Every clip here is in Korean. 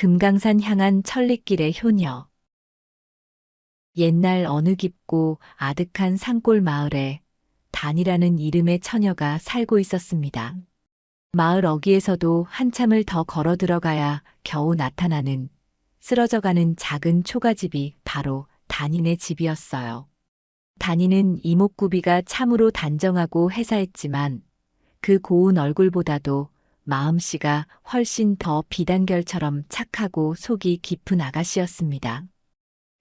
금강산 향한 천리길의 효녀. 옛날 어느 깊고 아득한 산골 마을에 단이라는 이름의 처녀가 살고 있었습니다. 마을 어귀에서도 한참을 더 걸어 들어가야 겨우 나타나는 쓰러져가는 작은 초가집이 바로 단이네 집이었어요. 단이는 이목구비가 참으로 단정하고 해사했지만 그 고운 얼굴보다도 마음씨가 훨씬 더 비단결처럼 착하고 속이 깊은 아가씨였습니다.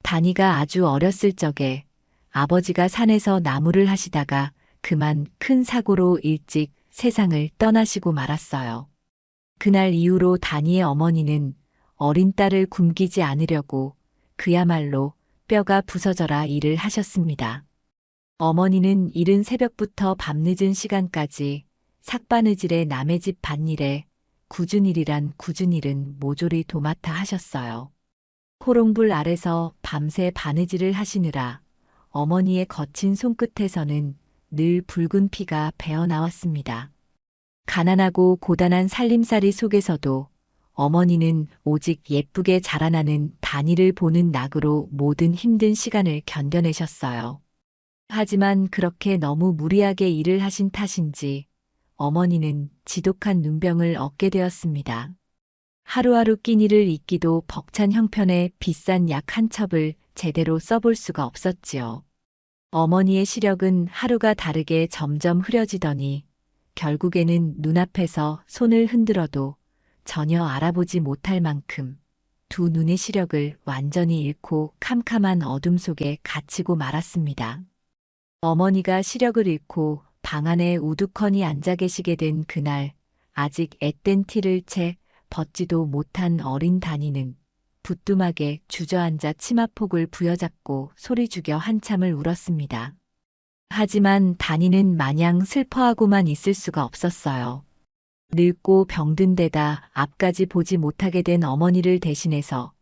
단이가 아주 어렸을 적에 아버지가 산에서 나무를 하시다가 그만 큰 사고로 일찍 세상을 떠나시고 말았어요. 그날 이후로 단이의 어머니는 어린 딸을 굶기지 않으려고 그야말로 뼈가 부서져라 일을 하셨습니다. 어머니는 이른 새벽부터 밤늦은 시간까지 삭바느질에 남의 집 밭일에 굳은 일이란 굳은 일은 모조리 도맡아 하셨어요. 호롱불 아래서 밤새 바느질을 하시느라 어머니의 거친 손끝에서는 늘 붉은 피가 배어 나왔습니다. 가난하고 고단한 살림살이 속에서도 어머니는 오직 예쁘게 자라나는 단이를 보는 낙으로 모든 힘든 시간을 견뎌내셨어요. 하지만 그렇게 너무 무리하게 일을 하신 탓인지 어머니는 지독한 눈병을 얻게 되었습니다. 하루하루 끼니를 잊기도 벅찬 형편에 비싼 약 한 첩을 제대로 써볼 수가 없었지요. 어머니의 시력은 하루가 다르게 점점 흐려지더니 결국에는 눈앞에서 손을 흔들어도 전혀 알아보지 못할 만큼 두 눈의 시력을 완전히 잃고 캄캄한 어둠 속에 갇히고 말았습니다. 어머니가 시력을 잃고 방 안에 우두커니 앉아 계시게 된 그날 아직 앳된 티를 채 벗지도 못한 어린 단이는 부뚜막에 주저앉아 치마폭을 부여잡고 소리 죽여 한참을 울었습니다. 하지만 단이는 마냥 슬퍼하고만 있을 수가 없었어요. 늙고 병든 데다 앞까지 보지 못하게 된 어머니를 대신해서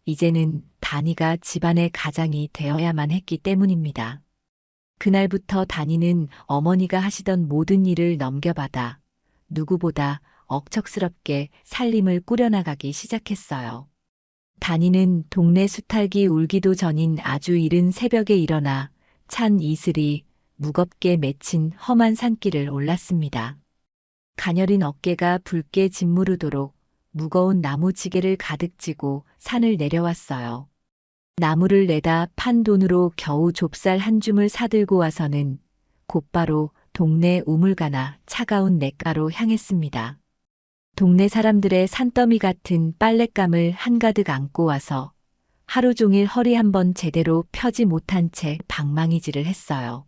이제는 단이가 집안의 가장이 되어야만 했기 때문입니다. 그날부터 단이는 어머니가 하시던 모든 일을 넘겨받아 누구보다 억척스럽게 살림을 꾸려나가기 시작했어요. 단이는 동네 수탈기 울기도 전인 아주 이른 새벽에 일어나 찬 이슬이 무겁게 맺힌 험한 산길을 올랐습니다. 가녀린 어깨가 붉게 짓무르도록 무거운 나무 지게를 가득 지고 산을 내려왔어요. 나무를 내다 판 돈으로 겨우 좁쌀 한 줌을 사들고 와서는 곧바로 동네 우물가나 차가운 냇가로 향했습니다. 동네 사람들의 산더미 같은 빨랫감을 한가득 안고 와서 하루 종일 허리 한번 제대로 펴지 못한 채 방망이질을 했어요.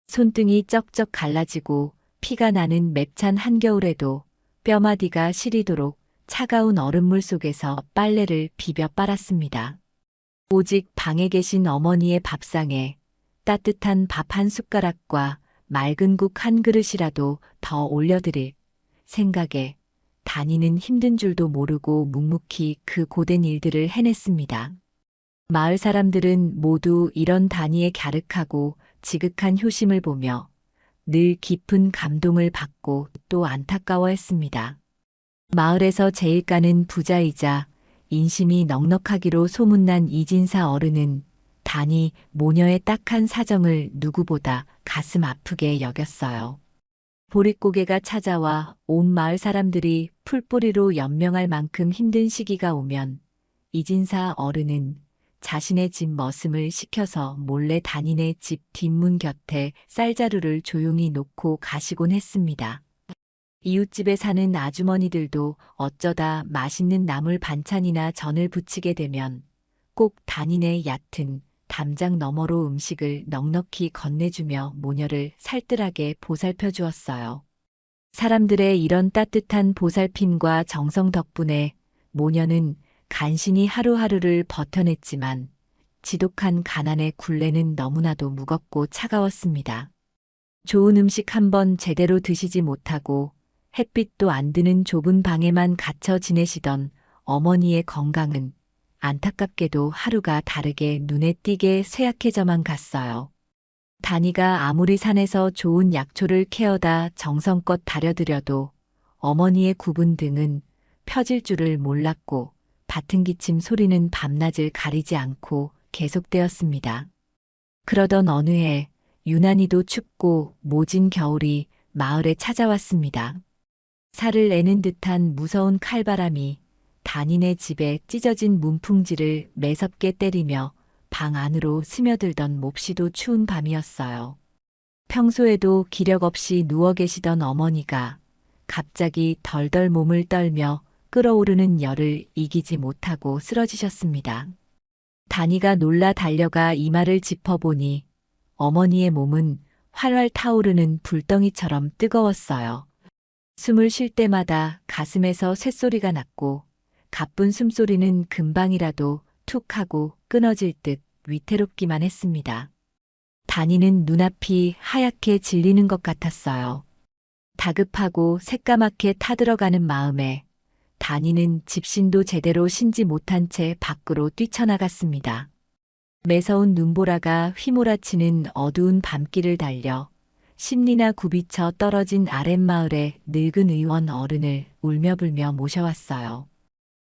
손등이 쩍쩍 갈라지고 피가 나는 맵찬 한겨울에도 뼈마디가 시리도록 차가운 얼음물 속에서 빨래를 비벼 빨았습니다. 오직 방에 계신 어머니의 밥상에 따뜻한 밥 한 숟가락과 맑은 국 한 그릇이라도 더 올려드릴 생각에 단이는 힘든 줄도 모르고 묵묵히 그 고된 일들을 해냈습니다. 마을 사람들은 모두 이런 단이의 갸륵하고 지극한 효심을 보며 늘 깊은 감동을 받고 또 안타까워했습니다. 마을에서 제일 가는 부자이자 인심이 넉넉하기로 소문난 이진사 어른은 단이 모녀의 딱한 사정을 누구보다 가슴 아프게 여겼어요. 보릿고개가 찾아와 온 마을 사람들이 풀뿌리로 연명할 만큼 힘든 시기가 오면 이진사 어른은 자신의 집 머슴을 시켜서 몰래 단이네 집 뒷문 곁에 쌀자루를 조용히 놓고 가시곤 했습니다. 이웃집에 사는 아주머니들도 어쩌다 맛있는 나물 반찬이나 전을 부치게 되면 꼭 단이네 얕은 담장 너머로 음식을 넉넉히 건네주며 모녀를 살뜰하게 보살펴 주었어요. 사람들의 이런 따뜻한 보살핌과 정성 덕분에 모녀는 간신히 하루하루를 버텨냈지만 지독한 가난의 굴레는 너무나도 무겁고 차가웠습니다. 좋은 음식 한번 제대로 드시지 못하고 햇빛도 안 드는 좁은 방에만 갇혀 지내시던 어머니의 건강은 안타깝게도 하루가 다르게 눈에 띄게 쇠약해져만 갔어요. 단이가 아무리 산에서 좋은 약초를 캐어다 정성껏 다려드려도 어머니의 굽은 등은 펴질 줄을 몰랐고 밭은 기침 소리는 밤낮을 가리지 않고 계속되었습니다. 그러던 어느 해 유난히도 춥고 모진 겨울이 마을에 찾아왔습니다. 살을 내는 듯한 무서운 칼바람이 단인의 집에 찢어진 문풍지를 매섭게 때리며 방 안으로 스며들던 몹시도 추운 밤이었어요. 평소에도 기력 없이 누워 계시던 어머니가 갑자기 덜덜 몸을 떨며 끓어오르는 열을 이기지 못하고 쓰러지셨습니다. 단이가 놀라 달려가 이마를 짚어보니 어머니의 몸은 활활 타오르는 불덩이처럼 뜨거웠어요. 숨을 쉴 때마다 가슴에서 쇳소리가 났고 가쁜 숨소리는 금방이라도 툭 하고 끊어질 듯 위태롭기만 했습니다. 단이는 눈앞이 하얗게 질리는 것 같았어요. 다급하고 새까맣게 타들어가는 마음에 단이는 집신도 제대로 신지 못한 채 밖으로 뛰쳐나갔습니다. 매서운 눈보라가 휘몰아치는 어두운 밤길을 달려 십리나 굽이쳐 떨어진 아랫마을의 늙은 의원 어른을 울며불며 모셔왔어요.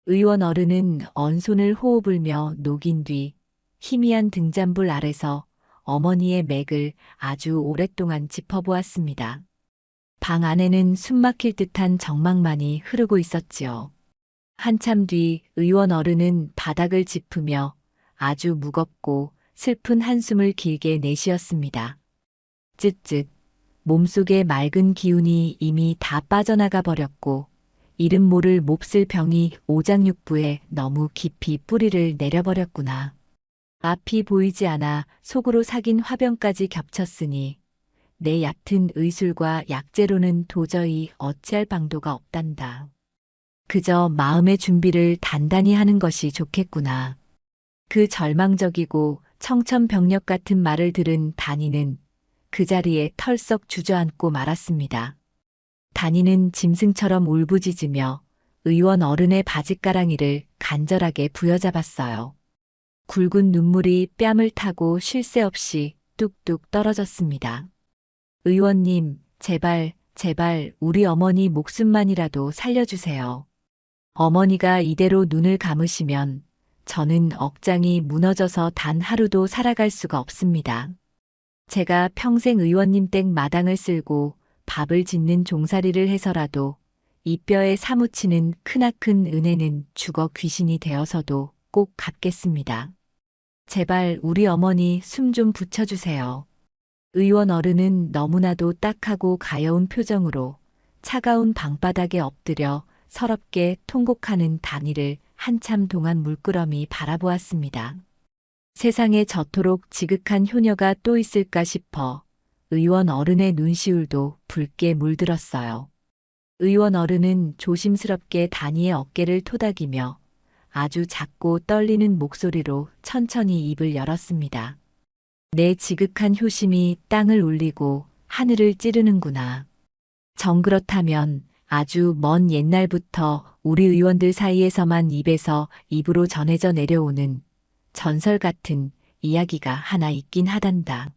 의원 어른은 언손을 호흡을며 녹인 뒤 희미한 등잔불 아래서 어머니의 맥을 아주 오랫동안 짚어보았습니다. 방 안에는 숨막힐 듯한 정막만이 흐르고 있었지요. 한참 뒤 의원 어른은 바닥을 짚으며 아주 무겁고 슬픈 한숨을 길게 내쉬었습니다. 쯧쯧. 몸속의 맑은 기운이 이미 다 빠져나가 버렸고 이름 모를 몹쓸 병이 오장육부에 너무 깊이 뿌리를 내려버렸구나. 앞이 보이지 않아 속으로 삭인 화병까지 겹쳤으니 내 얕은 의술과 약재로는 도저히 어찌할 방도가 없단다. 그저 마음의 준비를 단단히 하는 것이 좋겠구나. 그 절망적이고 청천벽력 같은 말을 들은 단이는 그 자리에 털썩 주저앉고 말았습니다. 단이는 짐승처럼 울부짖으며 의원 어른의 바짓가랑이를 간절하게 부여잡았어요. 굵은 눈물이 뺨을 타고 쉴 새 없이 뚝뚝 떨어졌습니다. 의원님, 제발, 제발 우리 어머니 목숨만이라도 살려주세요. 어머니가 이대로 눈을 감으시면 저는 억장이 무너져서 단 하루도 살아갈 수가 없습니다. 제가 평생 의원님 댁 마당을 쓸고 밥을 짓는 종살이를 해서라도 이 뼈에 사무치는 크나큰 은혜는 죽어 귀신이 되어서도 꼭 갚겠습니다. 제발 우리 어머니 숨 좀 붙여주세요. 의원 어른은 너무나도 딱하고 가여운 표정으로 차가운 방바닥에 엎드려 서럽게 통곡하는 단이를 한참 동안 물끄러미 바라보았습니다. 세상에 저토록 지극한 효녀가 또 있을까 싶어 의원 어른의 눈시울도 붉게 물들었어요. 의원 어른은 조심스럽게 단이의 어깨를 토닥이며 아주 작고 떨리는 목소리로 천천히 입을 열었습니다. 내 지극한 효심이 땅을 울리고 하늘을 찌르는구나. 정그렇다면 아주 먼 옛날부터 우리 의원들 사이에서만 입에서 입으로 전해져 내려오는 전설 같은 이야기가 하나 있긴 하단다.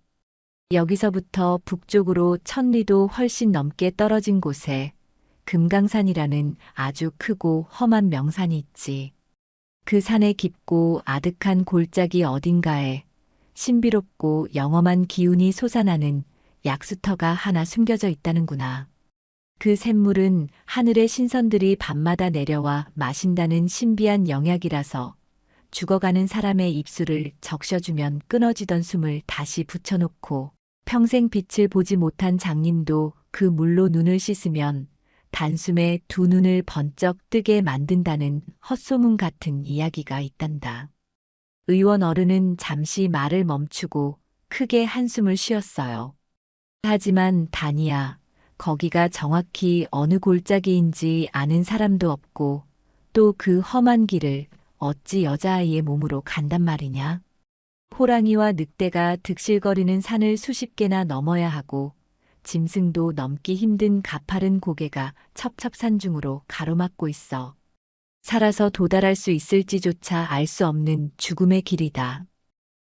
여기서부터 북쪽으로 1000리도 훨씬 넘게 떨어진 곳에 금강산이라는 아주 크고 험한 명산이 있지. 그 산의 깊고 아득한 골짜기 어딘가에 신비롭고 영험한 기운이 솟아나는 약수터가 하나 숨겨져 있다는구나. 그 샘물은 하늘의 신선들이 밤마다 내려와 마신다는 신비한 영약이라서 죽어가는 사람의 입술을 적셔주면 끊어지던 숨을 다시 붙여놓고 평생 빛을 보지 못한 장님도 그 물로 눈을 씻으면 단숨에 두 눈을 번쩍 뜨게 만든다는 헛소문 같은 이야기가 있단다. 의원 어른은 잠시 말을 멈추고 크게 한숨을 쉬었어요. 하지만 단이야, 거기가 정확히 어느 골짜기인지 아는 사람도 없고 또 그 험한 길을 어찌 여자아이의 몸으로 간단 말이냐? 호랑이와 늑대가 득실거리는 산을 수십 개나 넘어야 하고 짐승도 넘기 힘든 가파른 고개가 첩첩산중으로 가로막고 있어. 살아서 도달할 수 있을지조차 알 수 없는 죽음의 길이다.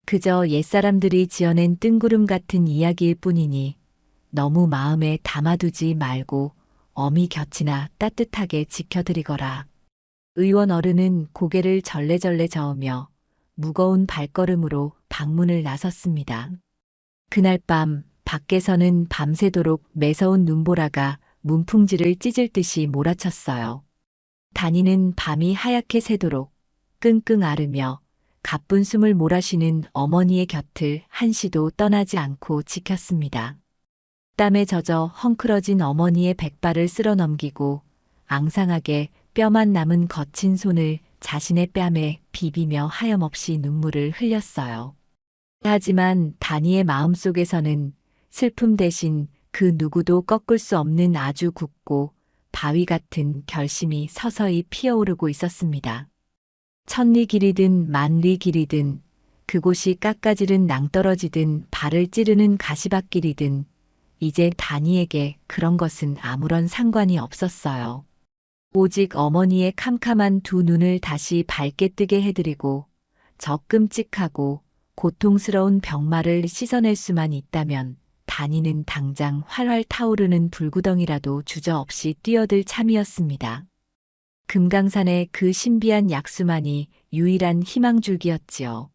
그저 옛사람들이 지어낸 뜬구름 같은 이야기일 뿐이니 너무 마음에 담아두지 말고 어미 곁이나 따뜻하게 지켜드리거라. 의원 어른은 고개를 절레절레 저으며 무거운 발걸음으로 방문을 나섰습니다. 그날 밤 밖에서는 밤새도록 매서운 눈보라가 문풍지를 찢을 듯이 몰아쳤어요. 단이는 밤이 하얗게 새도록 끙끙 앓으며 가쁜 숨을 몰아쉬는 어머니의 곁을 한시도 떠나지 않고 지켰습니다. 땀에 젖어 헝클어진 어머니의 백발을 쓸어 넘기고 앙상하게 뼈만 남은 거친 손을 자신의 뺨에 비비며 하염없이 눈물을 흘렸어요. 하지만 다니의 마음속에서는 슬픔 대신 그 누구도 꺾을 수 없는 아주 굳고 바위 같은 결심이 서서히 피어오르고 있었습니다. 천리 길이든 만리 길이든 그곳이 깎아지른 낭떠러지든 발을 찌르는 가시밭길이든 이제 다니에게 그런 것은 아무런 상관이 없었어요. 오직 어머니의 캄캄한 두 눈을 다시 밝게 뜨게 해드리고 저 끔찍하고 고통스러운 병마를 씻어낼 수만 있다면 다니는 당장 활활 타오르는 불구덩이라도 주저없이 뛰어들 참이었습니다. 금강산의 그 신비한 약수만이 유일한 희망줄기였지요.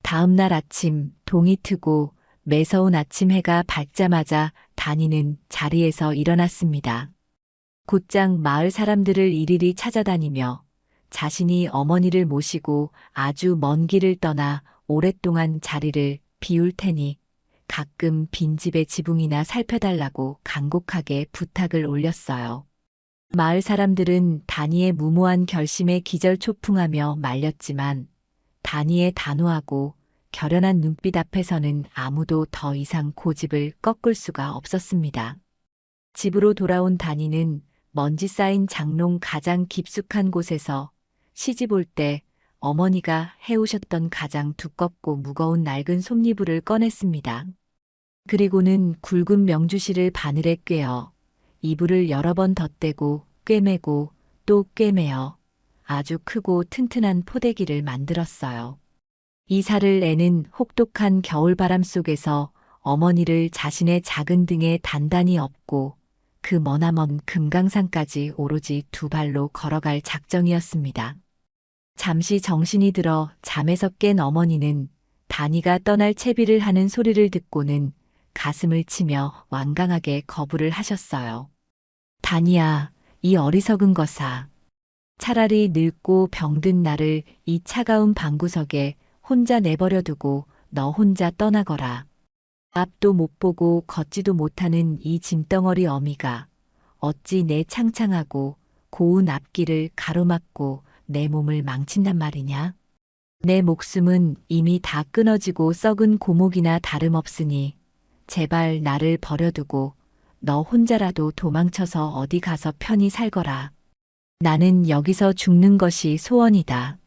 다음 날 아침 동이 트고 매서운 아침 해가 밝자마자 다니는 자리에서 일어났습니다. 곧장 마을 사람들을 이리리 찾아다니며 자신이 어머니를 모시고 아주 먼 길을 떠나 오랫동안 자리를 비울 테니 가끔 빈집의 지붕이나 살펴달라고 간곡하게 부탁을 올렸어요. 마을 사람들은 다니의 무모한 결심에 기절초풍하며 말렸지만 다니의 단호하고 결연한 눈빛 앞에서는 아무도 더 이상 고집을 꺾을 수가 없었습니다. 집으로 돌아온 다니는 먼지 쌓인 장롱 가장 깊숙한 곳에서 시집 올 때 어머니가 해오셨던 가장 두껍고 무거운 낡은 솜니부를 꺼냈습니다. 그리고는 굵은 명주실을 바늘에 꿰어 이불을 여러 번 덧대고 꿰매고 또 꿰매어 아주 크고 튼튼한 포대기를 만들었어요. 이 살을 내는 혹독한 겨울바람 속에서 어머니를 자신의 작은 등에 단단히 업고 그 머나먼 금강산까지 오로지 두 발로 걸어갈 작정이었습니다. 잠시 정신이 들어 잠에서 깬 어머니는 다니가 떠날 채비를 하는 소리를 듣고는 가슴을 치며 완강하게 거부를 하셨어요. 다니야, 이 어리석은 것아. 차라리 늙고 병든 나를 이 차가운 방구석에 혼자 내버려 두고 너 혼자 떠나거라. 앞도 못 보고 걷지도 못하는 이 짐덩어리 어미가 어찌 내 창창하고 고운 앞길을 가로막고 내 몸을 망친단 말이냐? 내 목숨은 이미 다 끊어지고 썩은 고목이나 다름없으니 제발 나를 버려두고 너 혼자라도 도망쳐서 어디 가서 편히 살거라. 나는 여기서 죽는 것이 소원이다.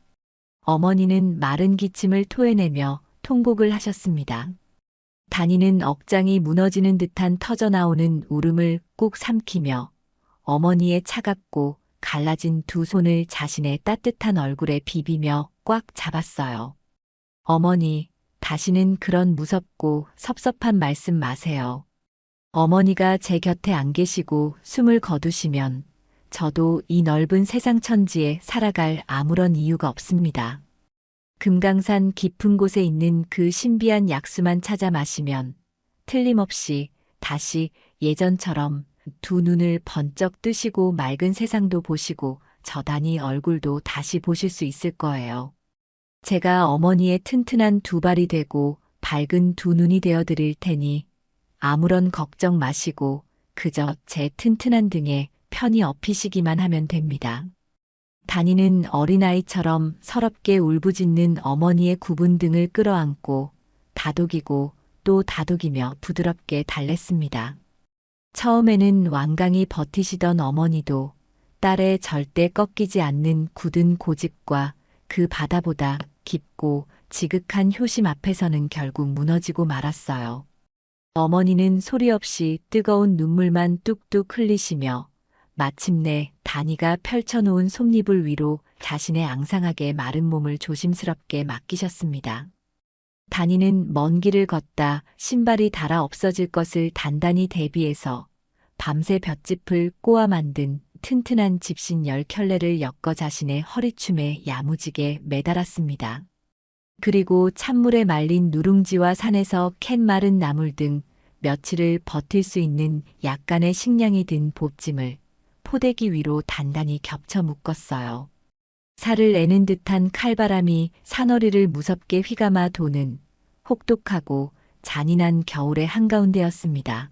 어머니는 마른 기침을 토해내며 통곡을 하셨습니다. 다니는 억장이 무너지는 듯한 터져나오는 울음을 꾹 삼키며 어머니의 차갑고 갈라진 두 손을 자신의 따뜻한 얼굴에 비비며 꽉 잡았어요. 어머니, 다시는 그런 무섭고 섭섭한 말씀 마세요. 어머니가 제 곁에 안 계시고 숨을 거두시면 저도 이 넓은 세상 천지에 살아갈 아무런 이유가 없습니다. 금강산 깊은 곳에 있는 그 신비한 약수만 찾아 마시면 틀림없이 다시 예전처럼 두 눈을 번쩍 뜨시고 맑은 세상도 보시고 저 다니 얼굴도 다시 보실 수 있을 거예요. 제가 어머니의 튼튼한 두 발이 되고 밝은 두 눈이 되어 드릴 테니 아무런 걱정 마시고 그저 제 튼튼한 등에 편히 업히시기만 하면 됩니다. 다니는 어린아이처럼 서럽게 울부짖는 어머니의 굽은 등을 끌어안고 다독이고 또 다독이며 부드럽게 달랬습니다. 처음에는 완강히 버티시던 어머니도 딸의 절대 꺾이지 않는 굳은 고집과 그 바다보다 깊고 지극한 효심 앞에서는 결국 무너지고 말았어요. 어머니는 소리 없이 뜨거운 눈물만 뚝뚝 흘리시며 마침내 다니가 펼쳐놓은 솜니불 위로 자신의 앙상하게 마른 몸을 조심스럽게 맡기셨습니다. 다니는 먼 길을 걷다 신발이 닳아 없어질 것을 단단히 대비해서 밤새 볏짚을 꼬아 만든 튼튼한 집신 10켤레를 엮어 자신의 허리춤에 야무지게 매달았습니다. 그리고 찬물에 말린 누룽지와 산에서 캔 마른 나물 등 며칠을 버틸 수 있는 약간의 식량이 든 봇짐을 포대기 위로 단단히 겹쳐 묶었어요. 살을 내는 듯한 칼바람이 산허리를 무섭게 휘감아 도는 혹독하고 잔인한 겨울의 한가운데였습니다.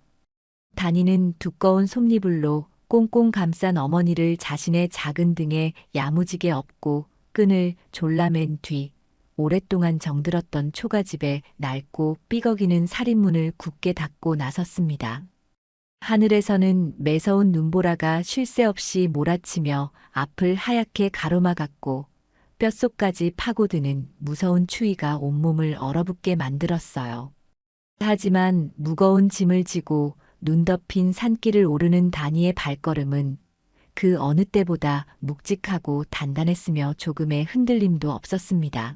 다니는 두꺼운 솜니불로 꽁꽁 감싼 어머니를 자신의 작은 등에 야무지게 업고 끈을 졸라맨 뒤 오랫동안 정들었던 초가집에 낡고 삐걱이는 살인문을 굳게 닫고 나섰습니다. 하늘에서는 매서운 눈보라가 쉴 새 없이 몰아치며 앞을 하얗게 가로막았고 뼛속까지 파고드는 무서운 추위가 온몸을 얼어붙게 만들었어요. 하지만 무거운 짐을 지고 눈 덮인 산길을 오르는 다니의 발걸음은 그 어느 때보다 묵직하고 단단했으며 조금의 흔들림도 없었습니다.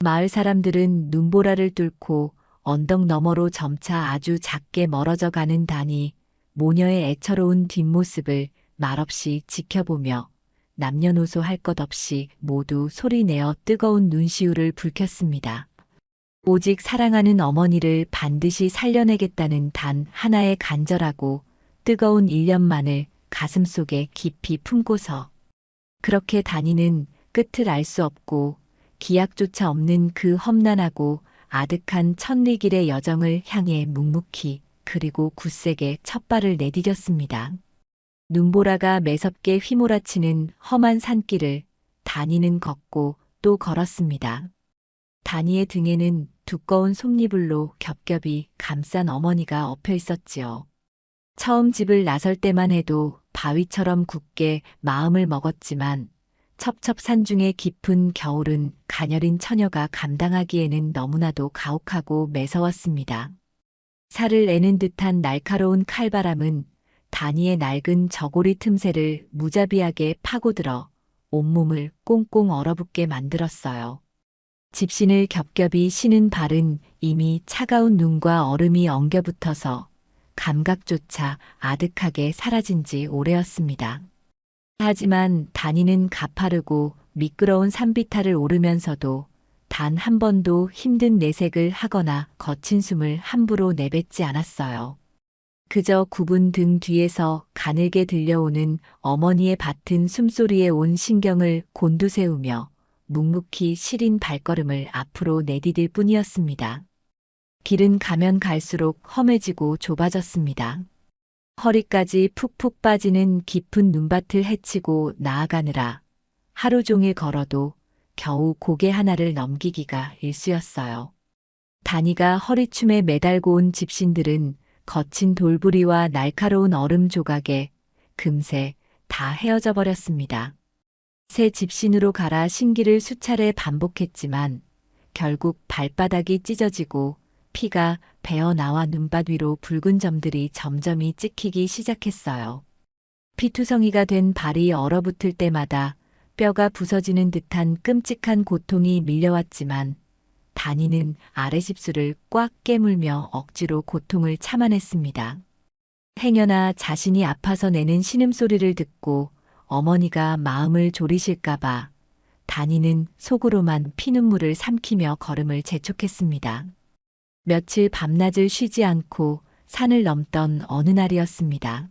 마을 사람들은 눈보라를 뚫고 언덕 너머로 점차 아주 작게 멀어져 가는 다니 모녀의 애처로운 뒷모습을 말없이 지켜보며 남녀노소 할 것 없이 모두 소리내어 뜨거운 눈시울을 붉혔습니다. 오직 사랑하는 어머니를 반드시 살려내겠다는 단 하나의 간절하고 뜨거운 일념만을 가슴속에 깊이 품고서 그렇게 다니는 끝을 알 수 없고 기약조차 없는 그 험난하고 아득한 천리길의 여정을 향해 묵묵히 그리고 굳세게 첫발을 내디뎠습니다. 눈보라가 매섭게 휘몰아치는 험한 산길을 다니는 걷고 또 걸었습니다. 다니의 등에는 두꺼운 솜니불로 겹겹이 감싼 어머니가 엎여 있었지요. 처음 집을 나설 때만 해도 바위처럼 굳게 마음을 먹었지만 첩첩산중의 깊은 겨울은 가녀린 처녀가 감당하기에는 너무나도 가혹하고 매서웠습니다. 살을 내는 듯한 날카로운 칼바람은 다니의 낡은 저고리 틈새를 무자비하게 파고들어 온몸을 꽁꽁 얼어붙게 만들었어요. 집신을 겹겹이 신은 발은 이미 차가운 눈과 얼음이 엉겨붙어서 감각조차 아득하게 사라진 지 오래였습니다. 하지만 다니는 가파르고 미끄러운 산비탈을 오르면서도 단 한 번도 힘든 내색을 하거나 거친 숨을 함부로 내뱉지 않았어요. 그저 굽은 등 뒤에서 가늘게 들려오는 어머니의 밭은 숨소리에 온 신경을 곤두세우며 묵묵히 시린 발걸음을 앞으로 내디딜 뿐이었습니다. 길은 가면 갈수록 험해지고 좁아졌습니다. 허리까지 푹푹 빠지는 깊은 눈밭을 헤치고 나아가느라 하루 종일 걸어도 겨우 고개 하나를 넘기기가 일쑤였어요. 다니가 허리춤에 매달고 온 집신들은 거친 돌부리와 날카로운 얼음 조각에 금세 다 헤어져 버렸습니다. 새 집신으로 갈아 신기를 수차례 반복했지만 결국 발바닥이 찢어지고 피가 배어나와 눈밭 위로 붉은 점들이 점점이 찍히기 시작했어요. 피투성이가 된 발이 얼어붙을 때마다 뼈가 부서지는 듯한 끔찍한 고통이 밀려왔지만 다니는 아랫입술을 꽉 깨물며 억지로 고통을 참아냈습니다. 행여나 자신이 아파서 내는 신음소리를 듣고 어머니가 마음을 졸이실까봐 다니는 속으로만 피눈물을 삼키며 걸음을 재촉했습니다. 며칠 밤낮을 쉬지 않고 산을 넘던 어느 날이었습니다.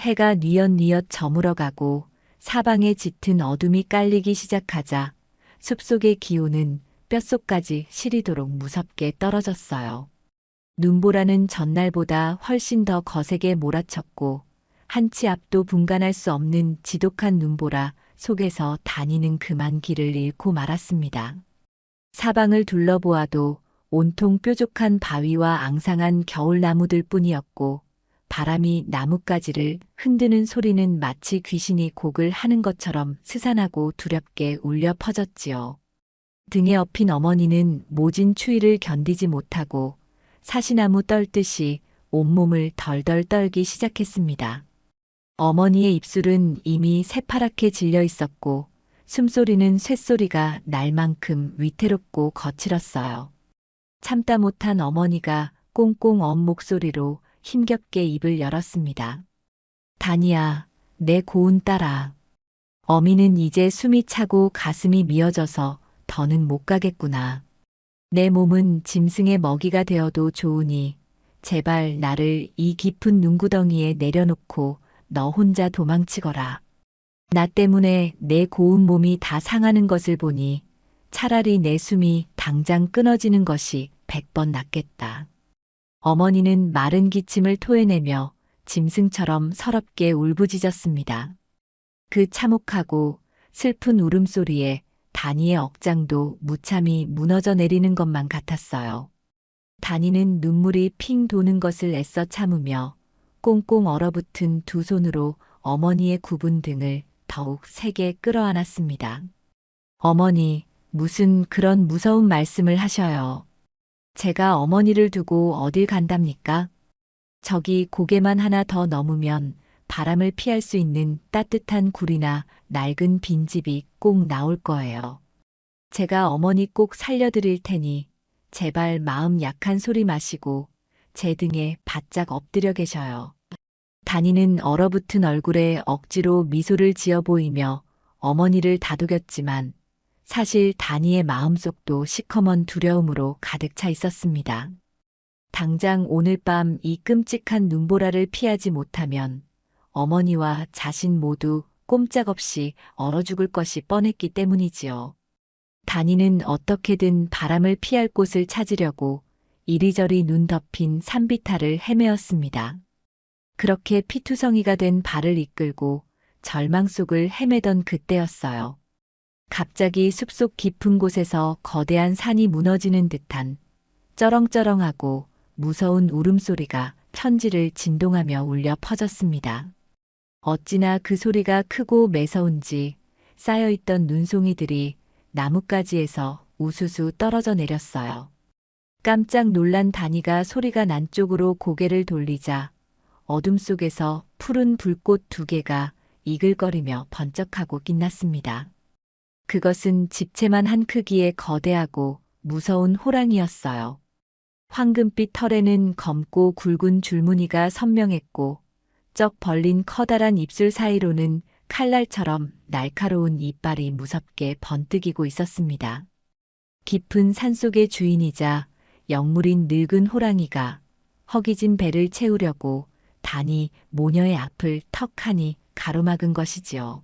해가 뉘엿뉘엿 저물어가고 사방에 짙은 어둠이 깔리기 시작하자 숲속의 기온은 뼛속까지 시리도록 무섭게 떨어졌어요. 눈보라는 전날보다 훨씬 더 거세게 몰아쳤고 한치 앞도 분간할 수 없는 지독한 눈보라 속에서 다니는 그만 길을 잃고 말았습니다. 사방을 둘러보아도 온통 뾰족한 바위와 앙상한 겨울나무들 뿐이었고 바람이 나뭇가지를 흔드는 소리는 마치 귀신이 곡을 하는 것처럼 스산하고 두렵게 울려 퍼졌지요. 등에 업힌 어머니는 모진 추위를 견디지 못하고 사시나무 떨듯이 온몸을 덜덜 떨기 시작했습니다. 어머니의 입술은 이미 새파랗게 질려 있었고 숨소리는 쇳소리가 날 만큼 위태롭고 거칠었어요. 참다 못한 어머니가 꽁꽁 언 목소리로 힘겹게 입을 열었습니다. 다니야, 내 고운 딸아. 어미는 이제 숨이 차고 가슴이 미어져서 더는 못 가겠구나. 내 몸은 짐승의 먹이가 되어도 좋으니 제발 나를 이 깊은 눈구덩이에 내려놓고 너 혼자 도망치거라. 나 때문에 내 고운 몸이 다 상하는 것을 보니 차라리 내 숨이 당장 끊어지는 것이 100번 낫겠다. 어머니는 마른 기침을 토해내며 짐승처럼 서럽게 울부짖었습니다. 그 참혹하고 슬픈 울음소리에 다니의 억장도 무참히 무너져 내리는 것만 같았어요. 다니는 눈물이 핑 도는 것을 애써 참으며 꽁꽁 얼어붙은 두 손으로 어머니의 굽은 등을 더욱 세게 끌어안았습니다. 어머니, 무슨 그런 무서운 말씀을 하셔요. 제가 어머니를 두고 어딜 간답니까? 저기 고개만 하나 더 넘으면 바람을 피할 수 있는 따뜻한 굴이나 낡은 빈집이 꼭 나올 거예요. 제가 어머니 꼭 살려드릴 테니 제발 마음 약한 소리 마시고 제 등에 바짝 엎드려 계셔요. 다니는 얼어붙은 얼굴에 억지로 미소를 지어 보이며 어머니를 다독였지만 사실 다니의 마음속도 시커먼 두려움으로 가득 차 있었습니다. 당장 오늘 밤 이 끔찍한 눈보라를 피하지 못하면 어머니와 자신 모두 꼼짝없이 얼어 죽을 것이 뻔했기 때문이지요. 다니는 어떻게든 바람을 피할 곳을 찾으려고 이리저리 눈 덮인 산비탈을 헤매었습니다. 그렇게 피투성이가 된 발을 이끌고 절망 속을 헤매던 그때였어요. 갑자기 숲속 깊은 곳에서 거대한 산이 무너지는 듯한 쩌렁쩌렁하고 무서운 울음소리가 천지를 진동하며 울려 퍼졌습니다. 어찌나 그 소리가 크고 매서운지 쌓여있던 눈송이들이 나뭇가지에서 우수수 떨어져 내렸어요. 깜짝 놀란 다니가 소리가 난 쪽으로 고개를 돌리자 어둠 속에서 푸른 불꽃 두 개가 이글거리며 번쩍하고 빛났습니다. 그것은 집채만 한 크기의 거대하고 무서운 호랑이였어요. 황금빛 털에는 검고 굵은 줄무늬가 선명했고 쩍 벌린 커다란 입술 사이로는 칼날처럼 날카로운 이빨이 무섭게 번뜩이고 있었습니다. 깊은 산속의 주인이자 영물인 늙은 호랑이가 허기진 배를 채우려고 다니 모녀의 앞을 턱하니 가로막은 것이지요.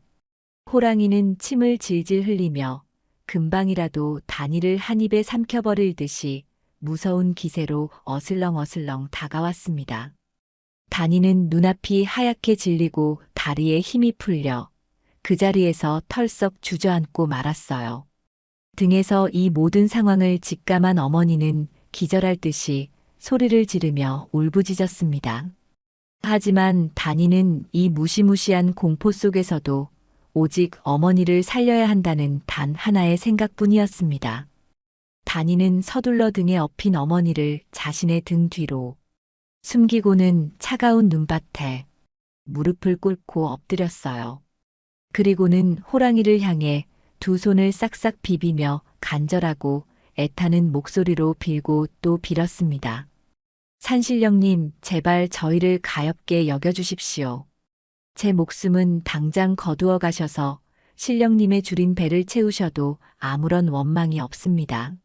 호랑이는 침을 질질 흘리며 금방이라도 다니를 한 입에 삼켜버릴 듯이 무서운 기세로 어슬렁어슬렁 다가왔습니다. 다니는 눈앞이 하얗게 질리고 다리에 힘이 풀려 그 자리에서 털썩 주저앉고 말았어요. 등에서 이 모든 상황을 직감한 어머니는 기절할 듯이 소리를 지르며 울부짖었습니다. 하지만 다니는 이 무시무시한 공포 속에서도 오직 어머니를 살려야 한다는 단 하나의 생각뿐이었습니다. 다니는 서둘러 등에 엎인 어머니를 자신의 등 뒤로 숨기고는 차가운 눈밭에 무릎을 꿇고 엎드렸어요. 그리고는 호랑이를 향해 두 손을 싹싹 비비며 간절하고 애타는 목소리로 빌고 또 빌었습니다. 산신령님, 제발 저희를 가엾게 여겨주십시오. 제 목숨은 당장 거두어 가셔서 신령님의 줄인 배를 채우셔도 아무런 원망이 없습니다.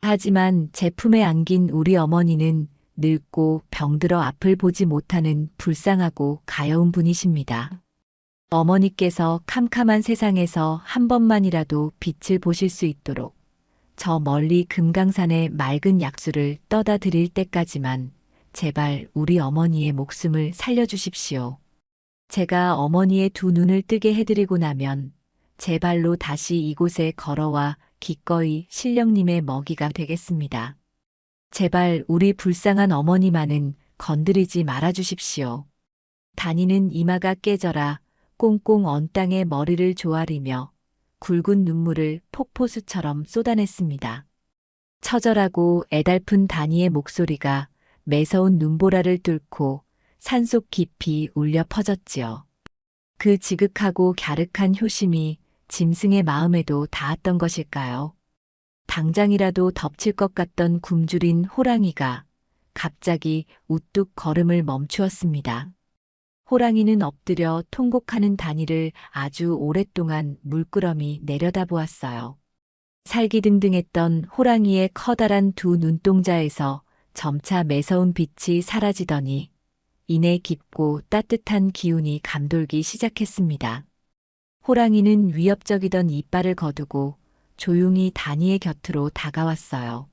하지만 제 품에 안긴 우리 어머니는 늙고 병들어 앞을 보지 못하는 불쌍하고 가여운 분이십니다. 어머니께서 캄캄한 세상에서 한 번만이라도 빛을 보실 수 있도록 저 멀리 금강산의 맑은 약수를 떠다 드릴 때까지만 제발 우리 어머니의 목숨을 살려주십시오. 제가 어머니의 두 눈을 뜨게 해드리고 나면 제 발로 다시 이곳에 걸어와 기꺼이 신령님의 먹이가 되겠습니다. 제발 우리 불쌍한 어머니만은 건드리지 말아주십시오. 다니는 이마가 깨져라 꽁꽁 언 땅에 머리를 조아리며 굵은 눈물을 폭포수처럼 쏟아냈습니다. 처절하고 애달픈 다니의 목소리가 매서운 눈보라를 뚫고 산속 깊이 울려 퍼졌지요. 그 지극하고 갸륵한 효심이 짐승의 마음에도 닿았던 것일까요? 당장이라도 덮칠 것 같던 굶주린 호랑이가 갑자기 우뚝 걸음을 멈추었습니다. 호랑이는 엎드려 통곡하는 다니를 아주 오랫동안 물끄러미 내려다보았어요. 살기등등했던 호랑이의 커다란 두 눈동자에서 점차 매서운 빛이 사라지더니 이내 깊고 따뜻한 기운이 감돌기 시작했습니다. 호랑이는 위협적이던 이빨을 거두고 조용히 다니의 곁으로 다가왔어요.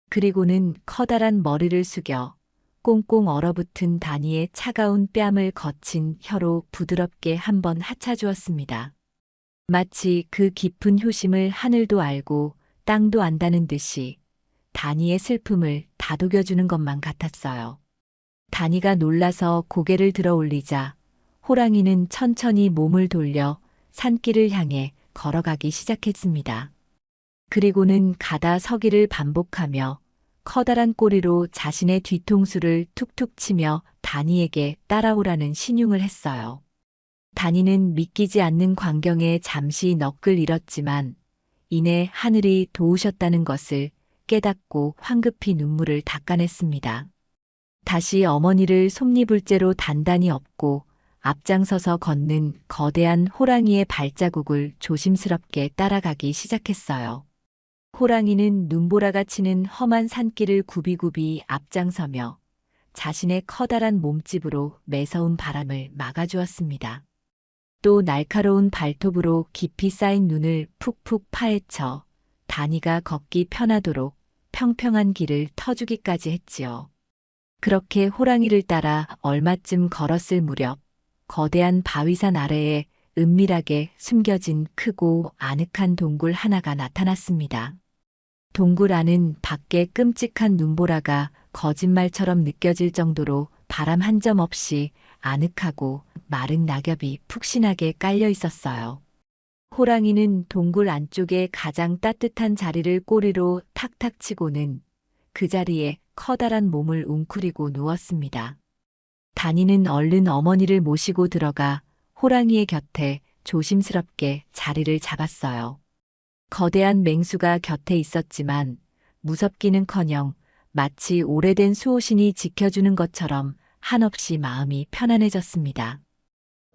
그리고는 커다란 머리를 숙여 꽁꽁 얼어붙은 다니의 차가운 뺨을 거친 혀로 부드럽게 한번 핥아주었습니다. 마치 그 깊은 효심을 하늘도 알고 땅도 안다는 듯이 다니의 슬픔을 다독여주는 것만 같았어요. 다니가 놀라서 고개를 들어 올리자 호랑이는 천천히 몸을 돌려 산길을 향해 걸어가기 시작했습니다. 그리고는 가다 서기를 반복하며 커다란 꼬리로 자신의 뒤통수를 툭툭 치며 다니에게 따라오라는 신용을 했어요. 다니는 믿기지 않는 광경에 잠시 넋을 잃었지만 이내 하늘이 도우셨다는 것을 깨닫고 황급히 눈물을 닦아냈습니다. 다시 어머니를 솜니불째로 단단히 업고 앞장서서 걷는 거대한 호랑이의 발자국을 조심스럽게 따라가기 시작했어요. 호랑이는 눈보라가 치는 험한 산길을 굽이굽이 앞장서며 자신의 커다란 몸집으로 매서운 바람을 막아주었습니다. 또 날카로운 발톱으로 깊이 쌓인 눈을 푹푹 파헤쳐 다니가 걷기 편하도록 평평한 길을 터주기까지 했지요. 그렇게 호랑이를 따라 얼마쯤 걸었을 무렵 거대한 바위산 아래에 은밀하게 숨겨진 크고 아늑한 동굴 하나가 나타났습니다. 동굴 안은 밖에 끔찍한 눈보라가 거짓말처럼 느껴질 정도로 바람 한 점 없이 아늑하고 마른 낙엽이 푹신하게 깔려 있었어요. 호랑이는 동굴 안쪽에 가장 따뜻한 자리를 꼬리로 탁탁 치고는 그 자리에 커다란 몸을 웅크리고 누웠습니다. 다니는 얼른 어머니를 모시고 들어가 호랑이의 곁에 조심스럽게 자리를 잡았어요. 거대한 맹수가 곁에 있었지만 무섭기는커녕 마치 오래된 수호신이 지켜주는 것처럼 한없이 마음이 편안해졌습니다.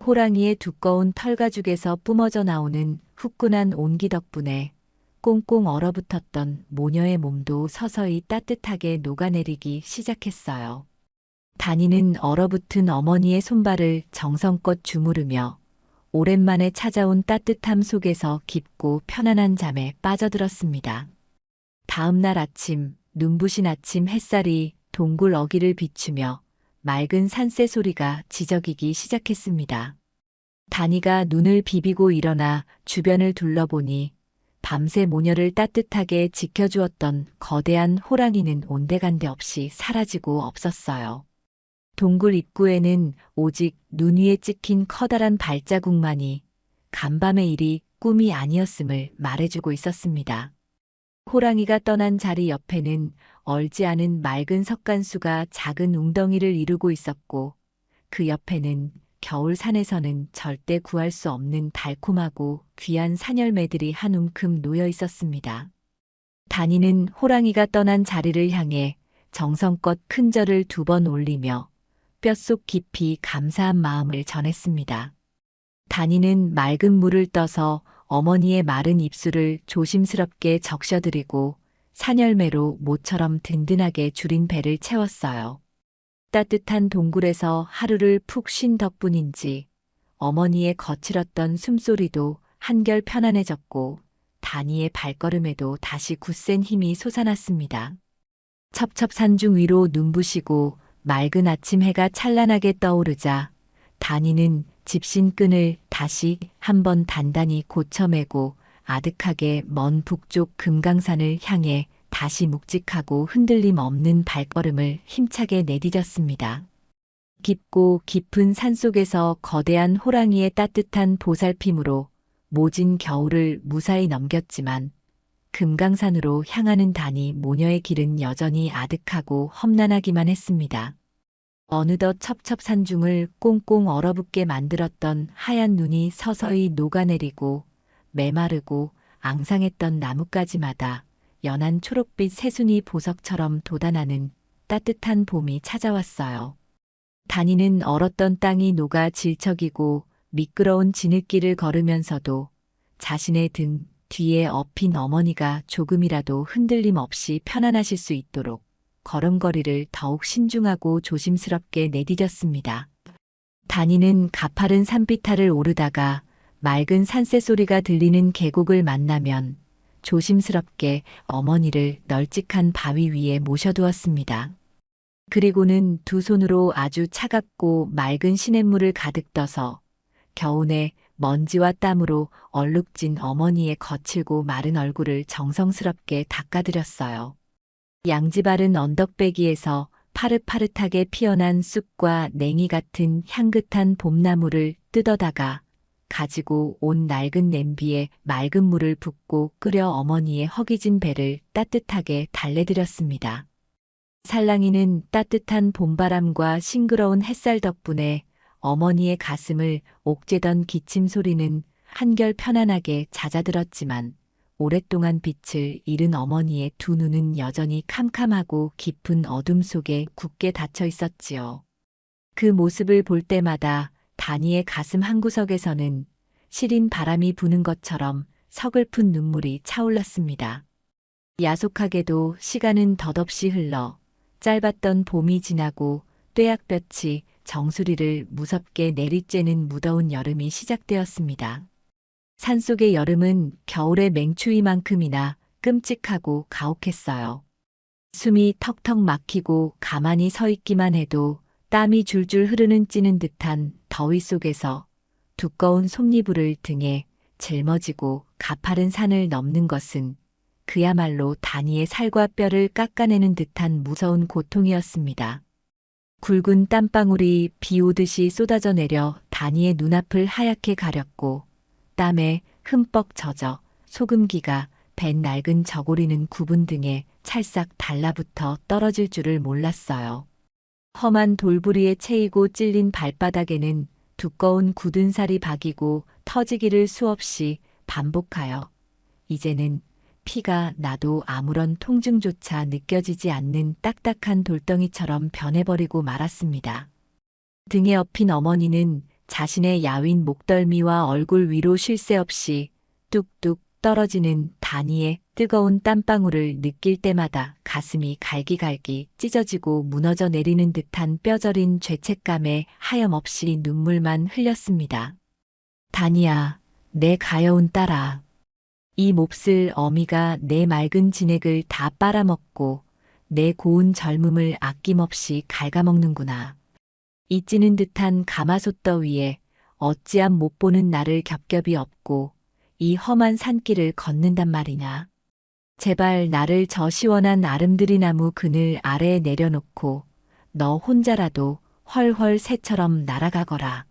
호랑이의 두꺼운 털가죽에서 뿜어져 나오는 후끈한 온기 덕분에 꽁꽁 얼어붙었던 모녀의 몸도 서서히 따뜻하게 녹아내리기 시작했어요. 다니는 얼어붙은 어머니의 손발을 정성껏 주무르며 오랜만에 찾아온 따뜻함 속에서 깊고 편안한 잠에 빠져들었습니다. 다음 날 아침, 눈부신 아침 햇살이 동굴 어귀를 비추며 맑은 산새 소리가 지저귀기 시작했습니다. 다니가 눈을 비비고 일어나 주변을 둘러보니 밤새 모녀를 따뜻하게 지켜주었던 거대한 호랑이는 온데간데 없이 사라지고 없었어요. 동굴 입구에는 오직 눈 위에 찍힌 커다란 발자국만이 간밤의 일이 꿈이 아니었음을 말해주고 있었습니다. 호랑이가 떠난 자리 옆에는 얼지 않은 맑은 석간수가 작은 웅덩이를 이루고 있었고 그 옆에는 겨울 산에서는 절대 구할 수 없는 달콤하고 귀한 산열매들이 한 움큼 놓여 있었습니다. 다니는 호랑이가 떠난 자리를 향해 정성껏 큰 절을 2번 올리며 뼛속 깊이 감사한 마음을 전했습니다. 다니는 맑은 물을 떠서 어머니의 마른 입술을 조심스럽게 적셔드리고 산열매로 모처럼 든든하게 줄인 배를 채웠어요. 따뜻한 동굴에서 하루를 푹 쉰 덕분인지 어머니의 거칠었던 숨소리도 한결 편안해졌고 다니의 발걸음에도 다시 굳센 힘이 솟아났습니다. 첩첩산중 위로 눈부시고 맑은 아침 해가 찬란하게 떠오르자 다니는 집신끈을 다시 한번 단단히 고쳐매고 아득하게 먼 북쪽 금강산을 향해 다시 묵직하고 흔들림 없는 발걸음을 힘차게 내디뎠습니다. 깊고 깊은 산속에서 거대한 호랑이의 따뜻한 보살핌으로 모진 겨울을 무사히 넘겼지만 금강산으로 향하는 다니 모녀의 길은 여전히 아득하고 험난하기만 했습니다. 어느덧 첩첩산중을 꽁꽁 얼어붙게 만들었던 하얀 눈이 서서히 녹아내리고 메마르고 앙상했던 나뭇가지마다 연한 초록빛 새순이 보석처럼 돋아나는 따뜻한 봄이 찾아왔어요. 다니는 얼었던 땅이 녹아 질척이고 미끄러운 지느길을 걸으면서도 자신의 등 뒤에 엎인 어머니가 조금이라도 흔들림 없이 편안하실 수 있도록 걸음걸이를 더욱 신중하고 조심스럽게 내디뎠습니다. 다니는 가파른 산비탈을 오르다가 맑은 산새 소리가 들리는 계곡을 만나면 조심스럽게 어머니를 널찍한 바위 위에 모셔두었습니다. 그리고는 두 손으로 아주 차갑고 맑은 시냇물을 가득 떠서 겨우내 먼지와 땀으로 얼룩진 어머니의 거칠고 마른 얼굴을 정성스럽게 닦아드렸어요. 양지바른 언덕배기에서 파릇파릇하게 피어난 쑥과 냉이 같은 향긋한 봄나무를 뜯어다가 가지고 온 낡은 냄비에 맑은 물을 붓고 끓여 어머니의 허기진 배를 따뜻하게 달래드렸습니다. 살랑이는 따뜻한 봄바람과 싱그러운 햇살 덕분에 어머니의 가슴을 옥죄던 기침 소리는 한결 편안하게 잦아들었지만 오랫동안 빛을 잃은 어머니의 두 눈은 여전히 캄캄하고 깊은 어둠 속에 굳게 닫혀 있었지요. 그 모습을 볼 때마다 다니의 가슴 한구석에서는 시린 바람이 부는 것처럼 서글픈 눈물이 차올랐습니다. 야속하게도 시간은 덧없이 흘러 짧았던 봄이 지나고 뙤약볕이 정수리를 무섭게 내리쬐는 무더운 여름이 시작되었습니다. 산속의 여름은 겨울의 맹추위만큼이나 끔찍하고 가혹했어요. 숨이 턱턱 막히고 가만히 서 있기만 해도 땀이 줄줄 흐르는 찌는 듯한 더위 속에서 두꺼운 솜니부를 등에 짊어지고 가파른 산을 넘는 것은 그야말로 다니의 살과 뼈를 깎아내는 듯한 무서운 고통이었습니다. 굵은 땀방울이 비 오듯이 쏟아져 내려 다니의 눈앞을 하얗게 가렸고 땀에 흠뻑 젖어 소금기가 밴 낡은 저고리는 구분 등에 찰싹 달라붙어 떨어질 줄을 몰랐어요. 험한 돌부리에 채이고 찔린 발바닥에는 두꺼운 굳은 살이 박이고 터지기를 수없이 반복하여 이제는 피가 나도 아무런 통증조차 느껴지지 않는 딱딱한 돌덩이처럼 변해버리고 말았습니다. 등에 엎인 어머니는 자신의 야윈 목덜미와 얼굴 위로 쉴 새 없이 뚝뚝 떨어지는 다니의 뜨거운 땀방울을 느낄 때마다 가슴이 갈기갈기 찢어지고 무너져 내리는 듯한 뼈저린 죄책감에 하염없이 눈물만 흘렸습니다. 다니야, 내 가여운 딸아. 이 몹쓸 어미가 내 맑은 진액을 다 빨아먹고 내 고운 젊음을 아낌없이 갉아먹는구나. 이 찌는 듯한 가마솥 더위에 어찌함 못 보는 나를 겹겹이 업고 이 험한 산길을 걷는단 말이냐. 제발 나를 저 시원한 아름드리 나무 그늘 아래에 내려놓고 너 혼자라도 헐헐 새처럼 날아가거라.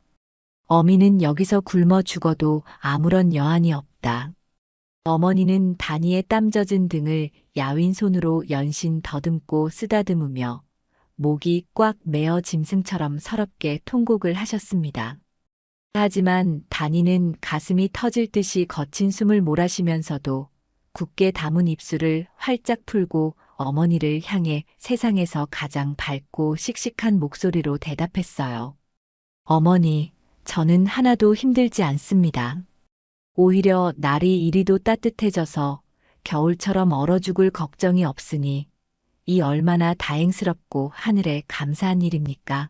어미는 여기서 굶어 죽어도 아무런 여한이 없다. 어머니는 다니의 땀 젖은 등을 야윈 손으로 연신 더듬고 쓰다듬으며 목이 꽉 메어 짐승처럼 서럽게 통곡을 하셨습니다. 하지만 다니는 가슴이 터질 듯이 거친 숨을 몰아쉬면서도 굳게 담은 입술을 활짝 풀고 어머니를 향해 세상에서 가장 밝고 씩씩한 목소리로 대답했어요. 어머니, 저는 하나도 힘들지 않습니다. 오히려 날이 이리도 따뜻해져서 겨울처럼 얼어 죽을 걱정이 없으니 이 얼마나 다행스럽고 하늘에 감사한 일입니까?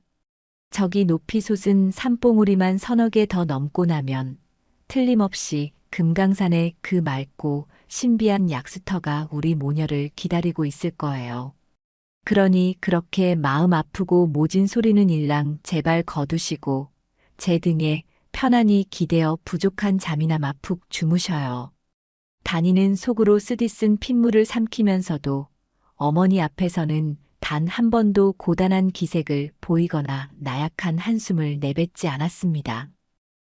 저기 높이 솟은 산봉우리만 서너 개 더 넘고 나면 틀림없이 금강산의 그 맑고 신비한 약수터가 우리 모녀를 기다리고 있을 거예요. 그러니 그렇게 마음 아프고 모진 소리는 일랑 제발 거두시고 제 등에 편안히 기대어 부족한 잠이나마 푹 주무셔요. 다니는 속으로 쓰디쓴 핏물을 삼키면서도 어머니 앞에서는 단 한 번도 고단한 기색을 보이거나 나약한 한숨을 내뱉지 않았습니다.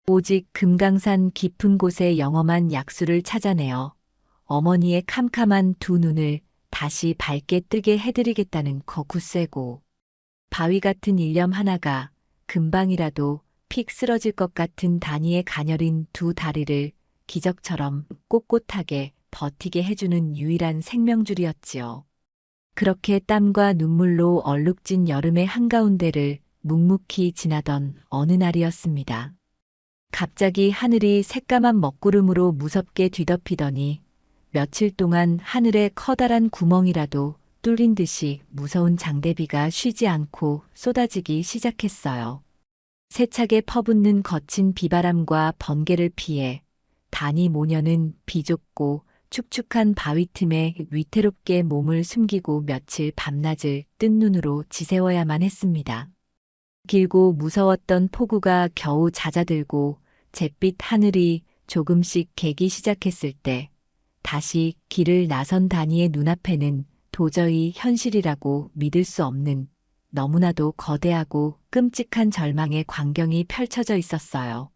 오직 금강산 깊은 곳에 영험한 약수를 찾아내어 어머니의 캄캄한 두 눈을 다시 밝게 뜨게 해드리겠다는 거구쇠고 바위 같은 일념 하나가 금방이라도 픽 쓰러질 것 같은 다니의 가녀린 두 다리를 기적처럼 꼿꼿하게 버티게 해주는 유일한 생명줄이었지요. 그렇게 땀과 눈물로 얼룩진 여름의 한가운데를 묵묵히 지나던 어느 날이었습니다. 갑자기 하늘이 새까만 먹구름으로 무섭게 뒤덮이더니 며칠 동안 하늘에 커다란 구멍이라도 뚫린 듯이 무서운 장대비가 쉬지 않고 쏟아지기 시작했어요. 세차게 퍼붓는 거친 비바람과 번개를 피해 단이 모녀는 비좁고 축축한 바위 틈에 위태롭게 몸을 숨기고 며칠 밤낮을 뜬 눈으로 지새워야만 했습니다. 길고 무서웠던 폭우가 겨우 잦아들고 잿빛 하늘이 조금씩 개기 시작했을 때 다시 길을 나선 다니의 눈앞에는 도저히 현실이라고 믿을 수 없는 너무나도 거대하고 끔찍한 절망의 광경이 펼쳐져 있었어요.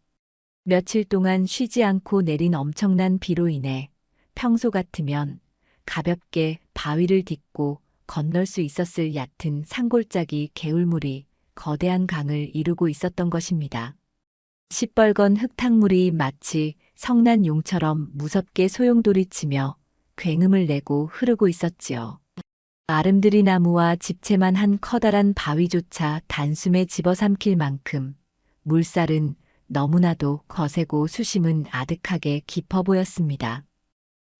며칠 동안 쉬지 않고 내린 엄청난 비로 인해 평소 같으면 가볍게 바위를 딛고 건널 수 있었을 얕은 산골짜기 개울물이 거대한 강을 이루고 있었던 것입니다. 시뻘건 흙탕물이 마치 성난 용처럼 무섭게 소용돌이치며 굉음을 내고 흐르고 있었지요. 아름드리 나무와 집채만 한 커다란 바위조차 단숨에 집어삼킬 만큼 물살은 너무나도 거세고 수심은 아득하게 깊어 보였습니다.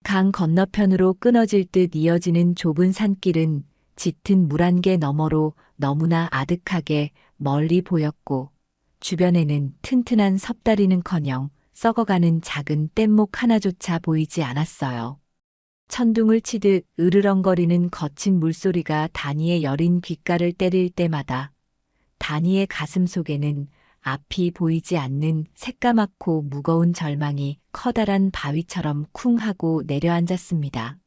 강 건너편으로 끊어질 듯 이어지는 좁은 산길은 짙은 물안개 너머로 너무나 아득하게 멀리 보였고 주변에는 튼튼한 섭다리는커녕 썩어가는 작은 뗏목 하나조차 보이지 않았어요. 천둥을 치듯 으르렁거리는 거친 물소리가 다니의 여린 귓가를 때릴 때마다 다니의 가슴 속에는 앞이 보이지 않는 새까맣고 무거운 절망이 커다란 바위처럼 쿵 하고 내려앉았습니다.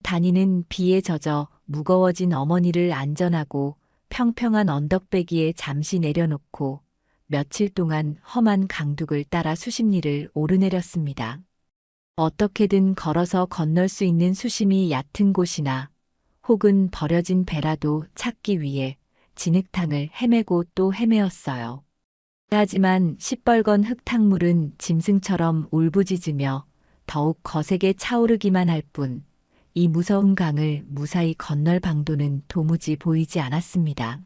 다니는 비에 젖어 무거워진 어머니를 안전하고 평평한 언덕배기에 잠시 내려놓고 며칠 동안 험한 강둑을 따라 수십 리를 오르내렸습니다. 어떻게든 걸어서 건널 수 있는 수심이 얕은 곳이나 혹은 버려진 배라도 찾기 위해 진흙탕을 헤매고 또 헤매었어요. 하지만 시뻘건 흙탕물은 짐승처럼 울부짖으며 더욱 거세게 차오르기만 할 뿐 이 무서운 강을 무사히 건널 방도는 도무지 보이지 않았습니다.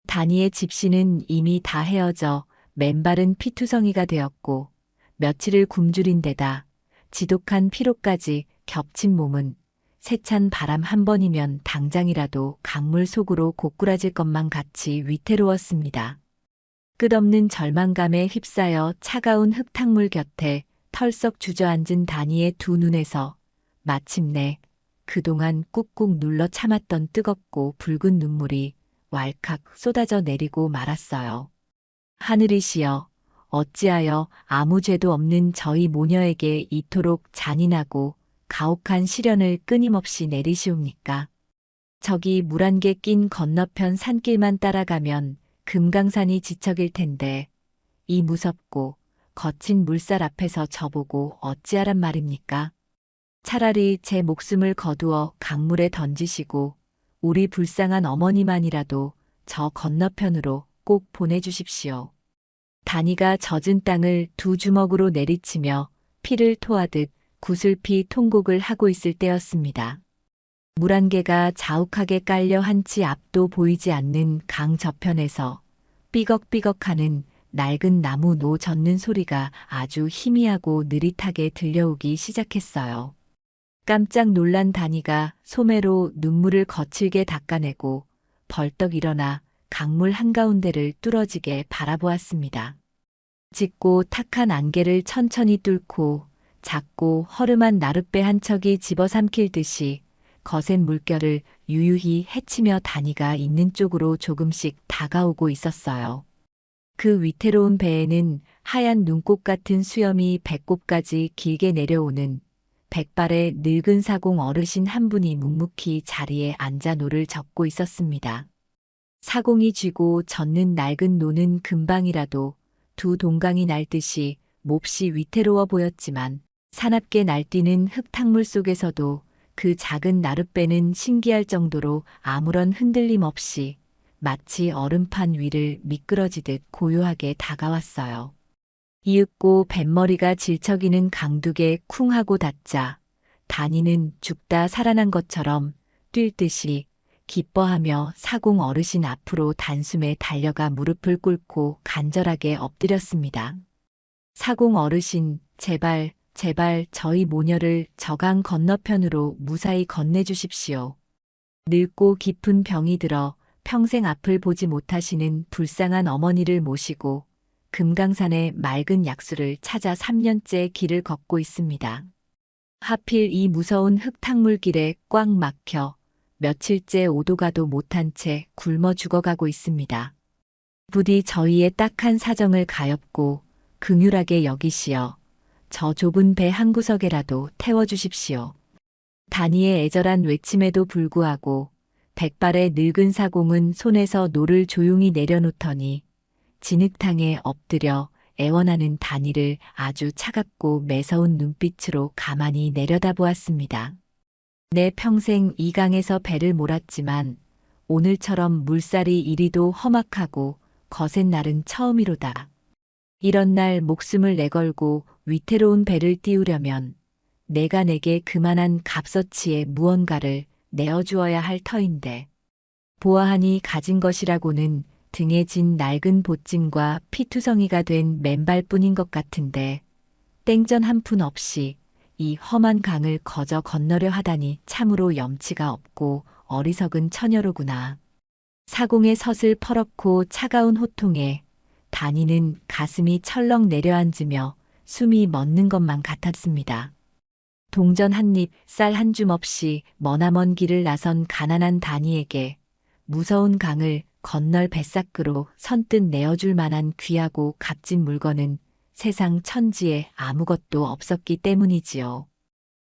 다니의 집시는 이미 다 헤어져 맨발은 피투성이가 되었고 며칠을 굶주린 데다 지독한 피로까지 겹친 몸은 세찬 바람 한 번이면 당장이라도 강물 속으로 고꾸라질 것만 같이 위태로웠습니다. 끝없는 절망감에 휩싸여 차가운 흙탕물 곁에 털썩 주저앉은 다니의 두 눈에서 마침내 그동안 꾹꾹 눌러 참았던 뜨겁고 붉은 눈물이 왈칵 쏟아져 내리고 말았어요. 하늘이시여, 어찌하여 아무 죄도 없는 저희 모녀에게 이토록 잔인하고 가혹한 시련을 끊임없이 내리시옵니까? 저기 물안개 낀 건너편 산길만 따라가면 금강산이 지척일 텐데 이 무섭고 거친 물살 앞에서 저보고 어찌하란 말입니까? 차라리 제 목숨을 거두어 강물에 던지시고 우리 불쌍한 어머니만이라도 저 건너편으로 꼭 보내주십시오. 다니가 젖은 땅을 두 주먹으로 내리치며 피를 토하듯 구슬피 통곡을 하고 있을 때였습니다. 물안개가 자욱하게 깔려 한치 앞도 보이지 않는 강 저편에서 삐걱삐걱하는 낡은 나무 노 젓는 소리가 아주 희미하고 느릿하게 들려오기 시작했어요. 깜짝 놀란 다니가 소매로 눈물을 거칠게 닦아내고 벌떡 일어나 강물 한가운데를 뚫어지게 바라보았습니다. 짙고 탁한 안개를 천천히 뚫고 작고 허름한 나룻배 한 척이 집어삼킬 듯이 거센 물결을 유유히 헤치며 다니가 있는 쪽으로 조금씩 다가오고 있었어요. 그 위태로운 배에는 하얀 눈꽃 같은 수염이 배꼽까지 길게 내려오는 백발의 늙은 사공 어르신 한 분이 묵묵히 자리에 앉아 노를 젓고 있었습니다. 사공이 쥐고 젓는 낡은 노는 금방이라도 두 동강이 날듯이 몹시 위태로워 보였지만 사납게 날뛰는 흙탕물 속에서도 그 작은 나룻배는 신기할 정도로 아무런 흔들림 없이 마치 얼음판 위를 미끄러지듯 고요하게 다가왔어요. 이윽고 뱃머리가 질척이는 강둑에 쿵 하고 닿자 다니는 죽다 살아난 것처럼 뛸 듯이 기뻐하며 사공 어르신 앞으로 단숨에 달려가 무릎을 꿇고 간절하게 엎드렸습니다. 사공 어르신, 제발, 제발 저희 모녀를 저강 건너편으로 무사히 건네주십시오. 늙고 깊은 병이 들어 평생 앞을 보지 못하시는 불쌍한 어머니를 모시고 금강산의 맑은 약수를 찾아 3년째 길을 걷고 있습니다. 하필 이 무서운 흙탕물길에 꽉 막혀 며칠째 오도 가도 못한 채 굶어 죽어가고 있습니다. 부디 저희의 딱한 사정을 가엾고 긍휼하게 여기시어 저 좁은 배 한 구석에라도 태워주십시오. 다니의 애절한 외침에도 불구하고 백발의 늙은 사공은 손에서 노를 조용히 내려놓더니 진흙탕에 엎드려 애원하는 다니를 아주 차갑고 매서운 눈빛으로 가만히 내려다보았습니다. 내 평생 이 강에서 배를 몰았지만 오늘처럼 물살이 이리도 험악하고 거센 날은 처음이로다. 이런 날 목숨을 내걸고 위태로운 배를 띄우려면 내가 내게 그만한 값어치의 무언가를 내어주어야 할 터인데 보아하니 가진 것이라고는 등에 진 낡은 보찜과 피투성이가 된 맨발뿐인 것 같은데 땡전 한 푼 없이 이 험한 강을 거저 건너려 하다니 참으로 염치가 없고 어리석은 처녀로구나. 사공의 섯을 퍼럭고 차가운 호통에 다니는 가슴이 철렁 내려앉으며 숨이 멎는 것만 같았습니다. 동전 한 입, 쌀 한 줌 없이 머나먼 길을 나선 가난한 다니에게 무서운 강을 건널 뱃사크로 선뜻 내어줄 만한 귀하고 값진 물건은 세상 천지에 아무것도 없었기 때문이지요.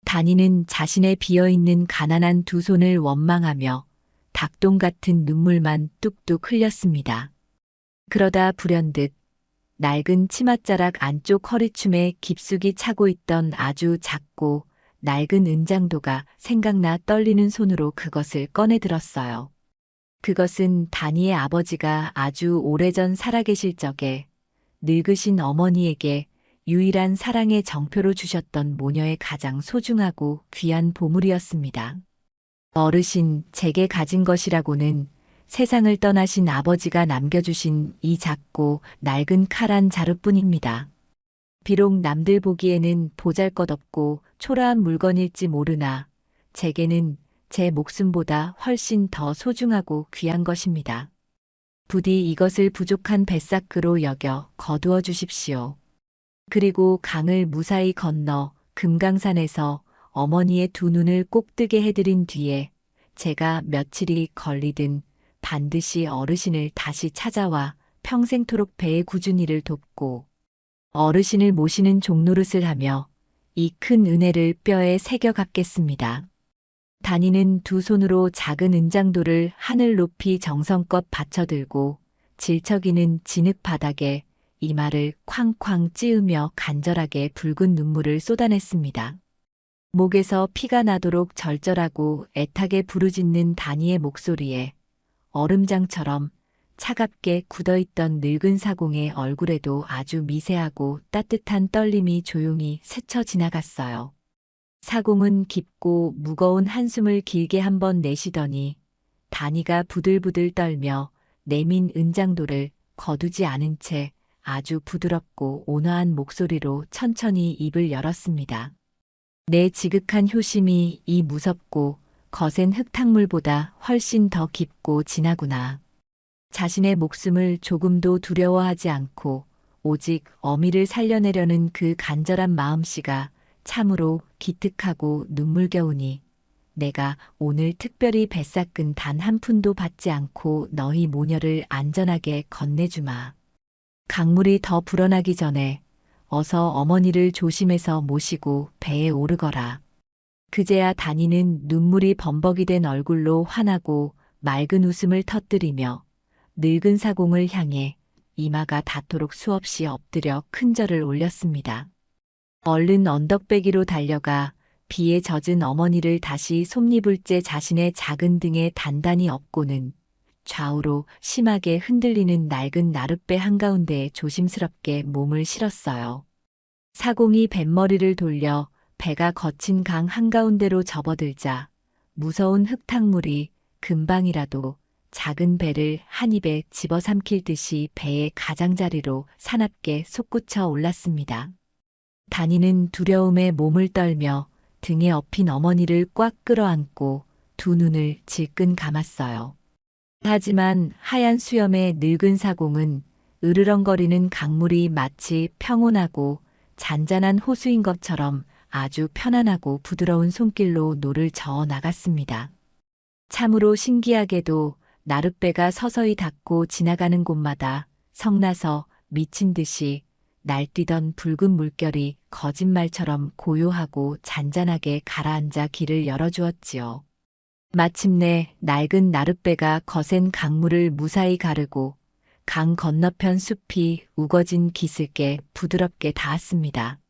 다니는 자신의 비어있는 가난한 두 손을 원망하며 닭똥 같은 눈물만 뚝뚝 흘렸습니다. 그러다 불현듯 낡은 치맛자락 안쪽 허리춤에 깊숙이 차고 있던 아주 작고 낡은 은장도가 생각나 떨리는 손으로 그것을 꺼내 들었어요. 그것은 다니의 아버지가 아주 오래전 살아계실 적에 늙으신 어머니에게 유일한 사랑의 정표로 주셨던 모녀의 가장 소중하고 귀한 보물이었습니다. 어르신, 제게 가진 것이라고는 세상을 떠나신 아버지가 남겨주신 이 작고 낡은 칼 한 자루뿐입니다. 비록 남들 보기에는 보잘것없고 초라한 물건일지 모르나 제게는 제 목숨보다 훨씬 더 소중하고 귀한 것입니다. 부디 이것을 부족한 뱃사크로 여겨 거두어 주십시오. 그리고 강을 무사히 건너 금강산에서 어머니의 두 눈을 꼭 뜨게 해드린 뒤에 제가 며칠이 걸리든 반드시 어르신을 다시 찾아와 평생토록 배의 꾸준히를 돕고 어르신을 모시는 종노릇을 하며 이 큰 은혜를 뼈에 새겨 갚겠습니다. 다니는 두 손으로 작은 은장도를 하늘 높이 정성껏 받쳐들고 질척이는 진흙 바닥에 이마를 쾅쾅 찌으며 간절하게 붉은 눈물을 쏟아냈습니다. 목에서 피가 나도록 절절하고 애타게 부르짖는 다니의 목소리에 얼음장처럼 차갑게 굳어있던 늙은 사공의 얼굴에도 아주 미세하고 따뜻한 떨림이 조용히 스쳐 지나갔어요. 사공은 깊고 무거운 한숨을 길게 한번 내쉬더니 다니가 부들부들 떨며 내민 은장도를 거두지 않은 채 아주 부드럽고 온화한 목소리로 천천히 입을 열었습니다. 내 지극한 효심이 이 무섭고 거센 흙탕물보다 훨씬 더 깊고 진하구나. 자신의 목숨을 조금도 두려워하지 않고 오직 어미를 살려내려는 그 간절한 마음씨가 참으로 기특하고 눈물겨우니 내가 오늘 특별히 뱃사근 단 한 푼도 받지 않고 너희 모녀를 안전하게 건네주마. 강물이 더 불어나기 전에 어서 어머니를 조심해서 모시고 배에 오르거라. 그제야 다니는 눈물이 범벅이 된 얼굴로 환하고 맑은 웃음을 터뜨리며 늙은 사공을 향해 이마가 닿도록 수없이 엎드려 큰 절을 올렸습니다. 얼른 언덕배기로 달려가 비에 젖은 어머니를 다시 솜니불째 자신의 작은 등에 단단히 업고는 좌우로 심하게 흔들리는 낡은 나룻배 한가운데에 조심스럽게 몸을 실었어요. 사공이 뱃머리를 돌려 배가 거친 강 한가운데로 접어들자 무서운 흙탕물이 금방이라도 작은 배를 한 입에 집어삼킬 듯이 배의 가장자리로 사납게 솟구쳐 올랐습니다. 다니는 두려움에 몸을 떨며 등에 업힌 어머니를 꽉 끌어안고 두 눈을 질끈 감았어요. 하지만 하얀 수염의 늙은 사공은 으르렁거리는 강물이 마치 평온하고 잔잔한 호수인 것처럼 아주 편안하고 부드러운 손길로 노를 저어 나갔습니다. 참으로 신기하게도 나룻배가 서서히 닿고 지나가는 곳마다 성나서 미친 듯이 날뛰던 붉은 물결이 거짓말처럼 고요하고 잔잔하게 가라앉아 길을 열어주었지요. 마침내 낡은 나룻배가 거센 강물을 무사히 가르고 강 건너편 숲이 우거진 기슭에 부드럽게 닿았습니다.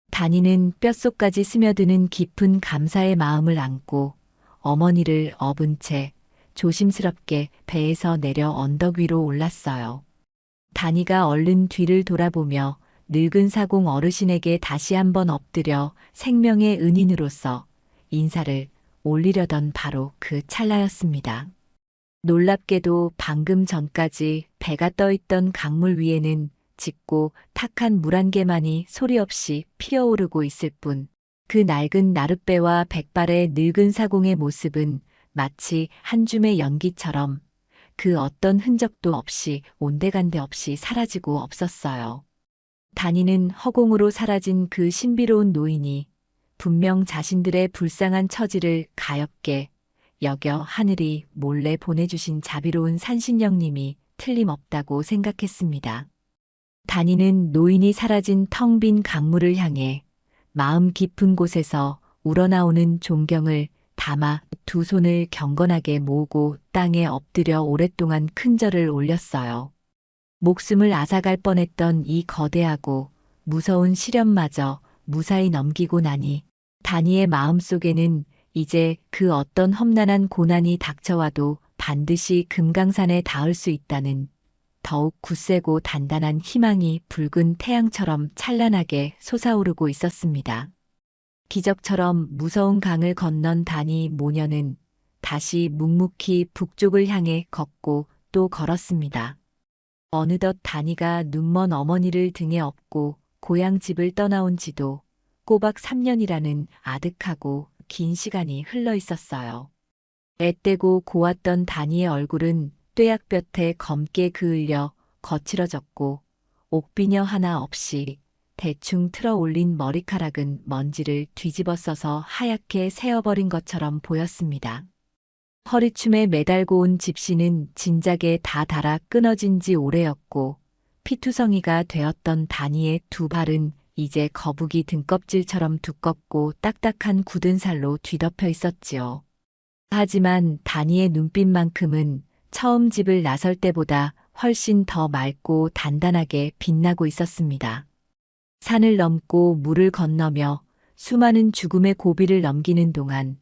다니는 뼛속까지 스며드는 깊은 감사의 마음을 안고 어머니를 업은 채 조심스럽게 배에서 내려 언덕 위로 올랐어요. 다니가 얼른 뒤를 돌아보며 늙은 사공 어르신에게 다시 한번 엎드려 생명의 은인으로서 인사를 올리려던 바로 그 찰나였습니다. 놀랍게도 방금 전까지 배가 떠있던 강물 위에는 짙고 탁한 물 한 개만이 소리 없이 피어오르고 있을 뿐, 그 낡은 나룻배와 백발의 늙은 사공의 모습은 마치 한 줌의 연기처럼 그 어떤 흔적도 없이 온데간데 없이 사라지고 없었어요. 다니는 허공으로 사라진 그 신비로운 노인이 분명 자신들의 불쌍한 처지를 가엾게 여겨 하늘이 몰래 보내주신 자비로운 산신령님이 틀림없다고 생각했습니다. 다니는 노인이 사라진 텅 빈 강물을 향해 마음 깊은 곳에서 우러나오는 존경을 담아 두 손을 경건하게 모으고 땅에 엎드려 오랫동안 큰절을 올렸어요. 목숨을 앗아갈 뻔했던 이 거대하고 무서운 시련마저 무사히 넘기고 나니 다니의 마음속에는 이제 그 어떤 험난한 고난이 닥쳐와도 반드시 금강산에 닿을 수 있다는 더욱 굳세고 단단한 희망이 붉은 태양처럼 찬란하게 솟아오르고 있었습니다. 기적처럼 무서운 강을 건넌 다니 모녀는 다시 묵묵히 북쪽을 향해 걷고 또 걸었습니다. 어느덧 다니가 눈먼 어머니를 등에 업고 고향 집을 떠나온 지도 꼬박 3년이라는 아득하고 긴 시간이 흘러 있었어요. 앳되고 고왔던 다니의 얼굴은 뙤약볕에 검게 그을려 거칠어졌고 옥비녀 하나 없이 대충 틀어 올린 머리카락은 먼지를 뒤집어 써서 하얗게 새어버린 것처럼 보였습니다. 허리춤에 매달고 온 집시는 진작에 다 닳아 끊어진 지 오래였고 피투성이가 되었던 다니의 두 발은 이제 거북이 등껍질처럼 두껍고 딱딱한 굳은 살로 뒤덮여 있었지요. 하지만 다니의 눈빛만큼은 처음 집을 나설 때보다 훨씬 더 맑고 단단하게 빛나고 있었습니다. 산을 넘고 물을 건너며 수많은 죽음의 고비를 넘기는 동안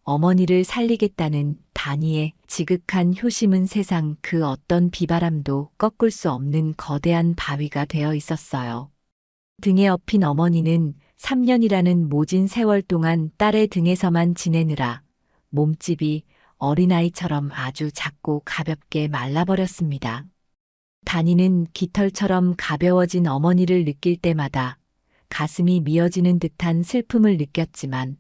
어머니를 살리겠다는 다니의 지극한 효심은 세상 그 어떤 비바람도 꺾을 수 없는 거대한 바위가 되어 있었어요. 등에 업힌 어머니는 3년이라는 모진 세월 동안 딸의 등에서만 지내느라 몸집이 어린아이처럼 아주 작고 가볍게 말라버렸습니다. 다니는 깃털처럼 가벼워진 어머니를 느낄 때마다 가슴이 미어지는 듯한 슬픔을 느꼈지만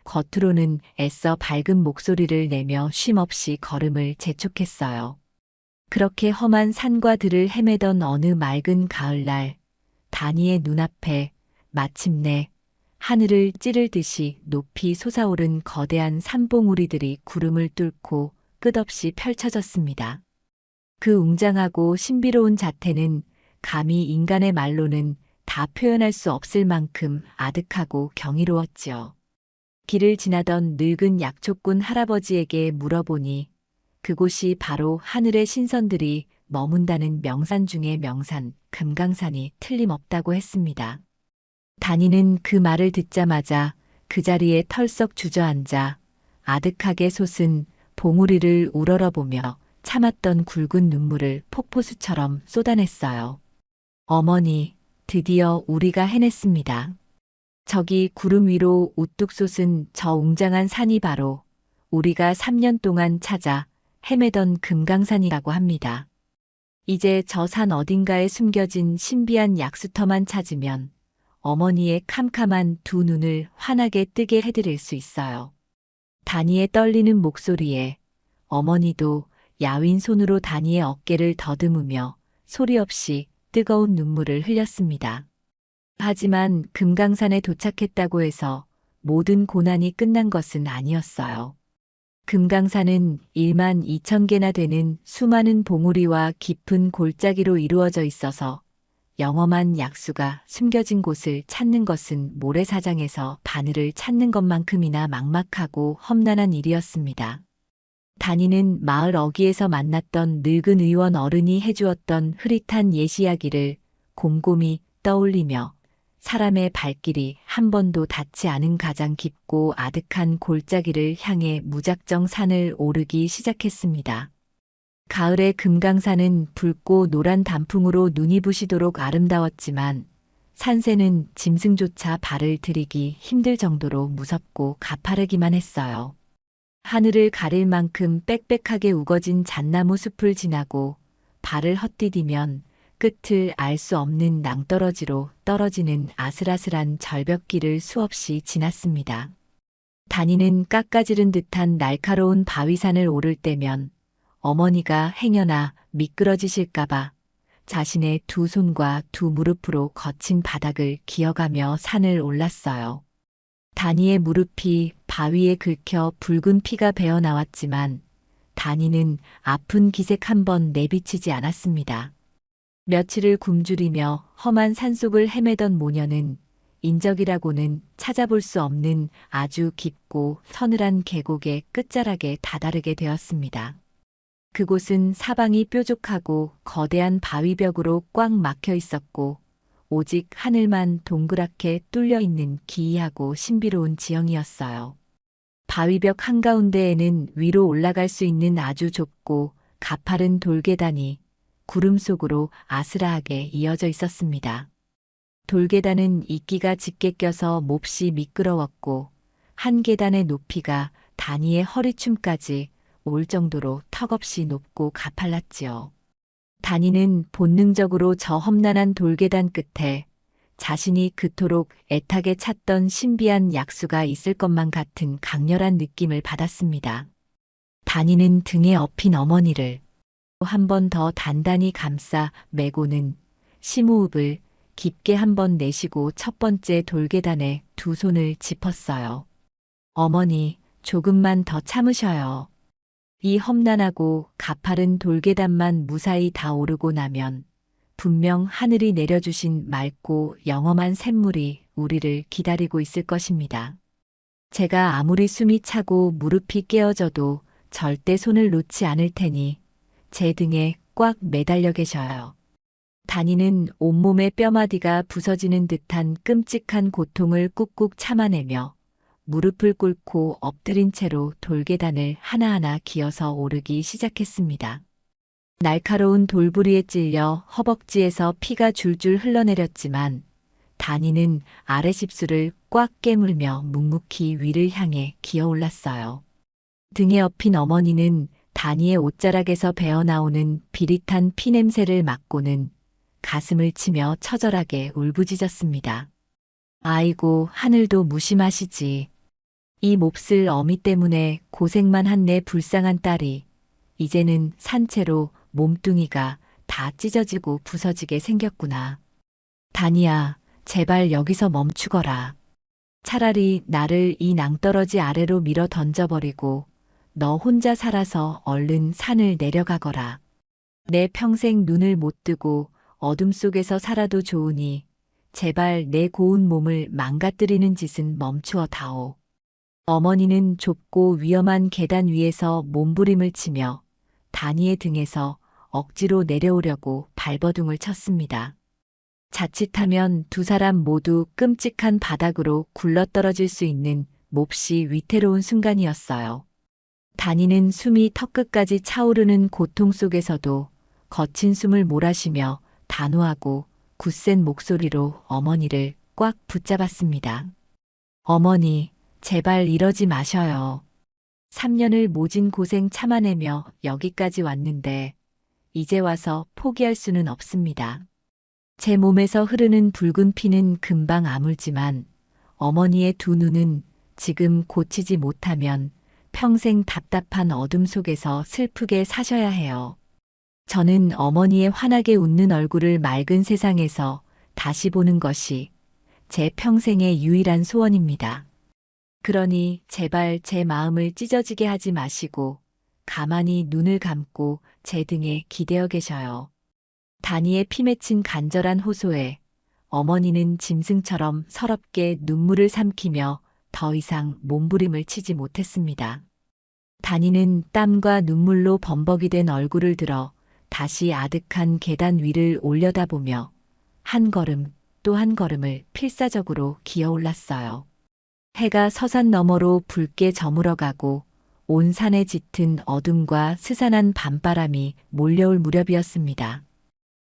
겉으로는 애써 밝은 목소리를 내며 쉼없이 걸음을 재촉했어요. 그렇게 험한 산과 들을 헤매던 어느 맑은 가을날, 다니의 눈앞에 마침내 하늘을 찌를 듯이 높이 솟아오른 거대한 산봉우리들이 구름을 뚫고 끝없이 펼쳐졌습니다. 그 웅장하고 신비로운 자태는 감히 인간의 말로는 다 표현할 수 없을 만큼 아득하고 경이로웠지요. 길을 지나던 늙은 약초꾼 할아버지에게 물어보니 그곳이 바로 하늘의 신선들이 머문다는 명산 중의 명산, 금강산이 틀림없다고 했습니다. 다니는 그 말을 듣자마자 그 자리에 털썩 주저앉아 아득하게 솟은 봉우리를 우러러보며 참았던 굵은 눈물을 폭포수처럼 쏟아냈어요. 어머니, 드디어 우리가 해냈습니다. 저기 구름 위로 우뚝 솟은 저 웅장한 산이 바로 우리가 3년 동안 찾아 헤매던 금강산이라고 합니다. 이제 저 산 어딘가에 숨겨진 신비한 약수터만 찾으면 어머니의 캄캄한 두 눈을 환하게 뜨게 해드릴 수 있어요. 다니의 떨리는 목소리에 어머니도 야윈 손으로 다니의 어깨를 더듬으며 소리 없이 뜨거운 눈물을 흘렸습니다. 하지만 금강산에 도착했다고 해서 모든 고난이 끝난 것은 아니었어요. 금강산은 1만 2천 개나 되는 수많은 봉우리와 깊은 골짜기로 이루어져 있어서 영험한 약수가 숨겨진 곳을 찾는 것은 모래사장에서 바늘을 찾는 것만큼이나 막막하고 험난한 일이었습니다. 다니는 마을 어귀에서 만났던 늙은 의원 어른이 해주었던 흐릿한 옛 이야기를 곰곰이 떠올리며 사람의 발길이 한 번도 닿지 않은 가장 깊고 아득한 골짜기를 향해 무작정 산을 오르기 시작했습니다. 가을의 금강산은 붉고 노란 단풍으로 눈이 부시도록 아름다웠지만 산새는 짐승조차 발을 들이기 힘들 정도로 무섭고 가파르기만 했어요. 하늘을 가릴 만큼 빽빽하게 우거진 잣나무 숲을 지나고 발을 헛디디면 끝을 알 수 없는 낭떠러지로 떨어지는 아슬아슬한 절벽길을 수없이 지났습니다. 다니는 깎아지른 듯한 날카로운 바위산을 오를 때면 어머니가 행여나 미끄러지실까봐 자신의 두 손과 두 무릎으로 거친 바닥을 기어가며 산을 올랐어요. 다니의 무릎이 바위에 긁혀 붉은 피가 배어 나왔지만 다니는 아픈 기색 한 번 내비치지 않았습니다. 며칠을 굶주리며 험한 산속을 헤매던 모녀는 인적이라고는 찾아볼 수 없는 아주 깊고 서늘한 계곡의 끝자락에 다다르게 되었습니다. 그곳은 사방이 뾰족하고 거대한 바위벽으로 꽉 막혀 있었고 오직 하늘만 동그랗게 뚫려 있는 기이하고 신비로운 지형이었어요. 바위벽 한가운데에는 위로 올라갈 수 있는 아주 좁고 가파른 돌계단이 구름 속으로 아스라하게 이어져 있었습니다. 돌계단은 이끼가 짙게 껴서 몹시 미끄러웠고 한 계단의 높이가 다니의 허리춤까지 올 정도로 턱없이 높고 가팔랐지요. 다니는 본능적으로 저 험난한 돌계단 끝에 자신이 그토록 애타게 찾던 신비한 약수가 있을 것만 같은 강렬한 느낌을 받았습니다. 다니는 등에 업힌 어머니를 한 번 더 단단히 감싸 매고는 심호흡을 깊게 한 번 내쉬고 첫 번째 돌계단에 두 손을 짚었어요. 어머니, 조금만 더 참으셔요. 이 험난하고 가파른 돌계단만 무사히 다 오르고 나면 분명 하늘이 내려주신 맑고 영험한 샘물이 우리를 기다리고 있을 것입니다. 제가 아무리 숨이 차고 무릎이 깨어져도 절대 손을 놓지 않을 테니 제 등에 꽉 매달려 계셔요. 다니는 온몸의 뼈마디가 부서지는 듯한 끔찍한 고통을 꾹꾹 참아내며 무릎을 꿇고 엎드린 채로 돌계단을 하나하나 기어서 오르기 시작했습니다. 날카로운 돌부리에 찔려 허벅지에서 피가 줄줄 흘러내렸지만 다니는 아래 십술을 꽉 깨물며 묵묵히 위를 향해 기어 올랐어요. 등에 업힌 어머니는 다니의 옷자락에서 배어나오는 비릿한 피냄새를 맡고는 가슴을 치며 처절하게 울부짖었습니다. 아이고, 하늘도 무심하시지. 이 몹쓸 어미 때문에 고생만 한 내 불쌍한 딸이 이제는 산채로 몸뚱이가 다 찢어지고 부서지게 생겼구나. 다니야, 제발 여기서 멈추거라. 차라리 나를 이 낭떠러지 아래로 밀어 던져버리고 너 혼자 살아서 얼른 산을 내려가거라. 내 평생 눈을 못 뜨고 어둠 속에서 살아도 좋으니 제발 내 고운 몸을 망가뜨리는 짓은 멈추어 다오. 어머니는 좁고 위험한 계단 위에서 몸부림을 치며 다니의 등에서 억지로 내려오려고 발버둥을 쳤습니다. 자칫하면 두 사람 모두 끔찍한 바닥으로 굴러떨어질 수 있는 몹시 위태로운 순간이었어요. 다니는 숨이 턱끝까지 차오르는 고통 속에서도 거친 숨을 몰아쉬며 단호하고 굳센 목소리로 어머니를 꽉 붙잡았습니다. 어머니, 제발 이러지 마셔요. 3년을 모진 고생 참아내며 여기까지 왔는데 이제 와서 포기할 수는 없습니다. 제 몸에서 흐르는 붉은 피는 금방 아물지만 어머니의 두 눈은 지금 고치지 못하면 평생 답답한 어둠 속에서 슬프게 사셔야 해요. 저는 어머니의 환하게 웃는 얼굴을 맑은 세상에서 다시 보는 것이 제 평생의 유일한 소원입니다. 그러니 제발 제 마음을 찢어지게 하지 마시고 가만히 눈을 감고 제 등에 기대어 계셔요. 다니의 피 맺힌 간절한 호소에 어머니는 짐승처럼 서럽게 눈물을 삼키며 더 이상 몸부림을 치지 못했습니다. 다니는 땀과 눈물로 범벅이 된 얼굴을 들어 다시 아득한 계단 위를 올려다보며 한 걸음 또 한 걸음을 필사적으로 기어 올랐어요. 해가 서산 너머로 붉게 저물어가고 온 산에 짙은 어둠과 스산한 밤바람이 몰려올 무렵이었습니다.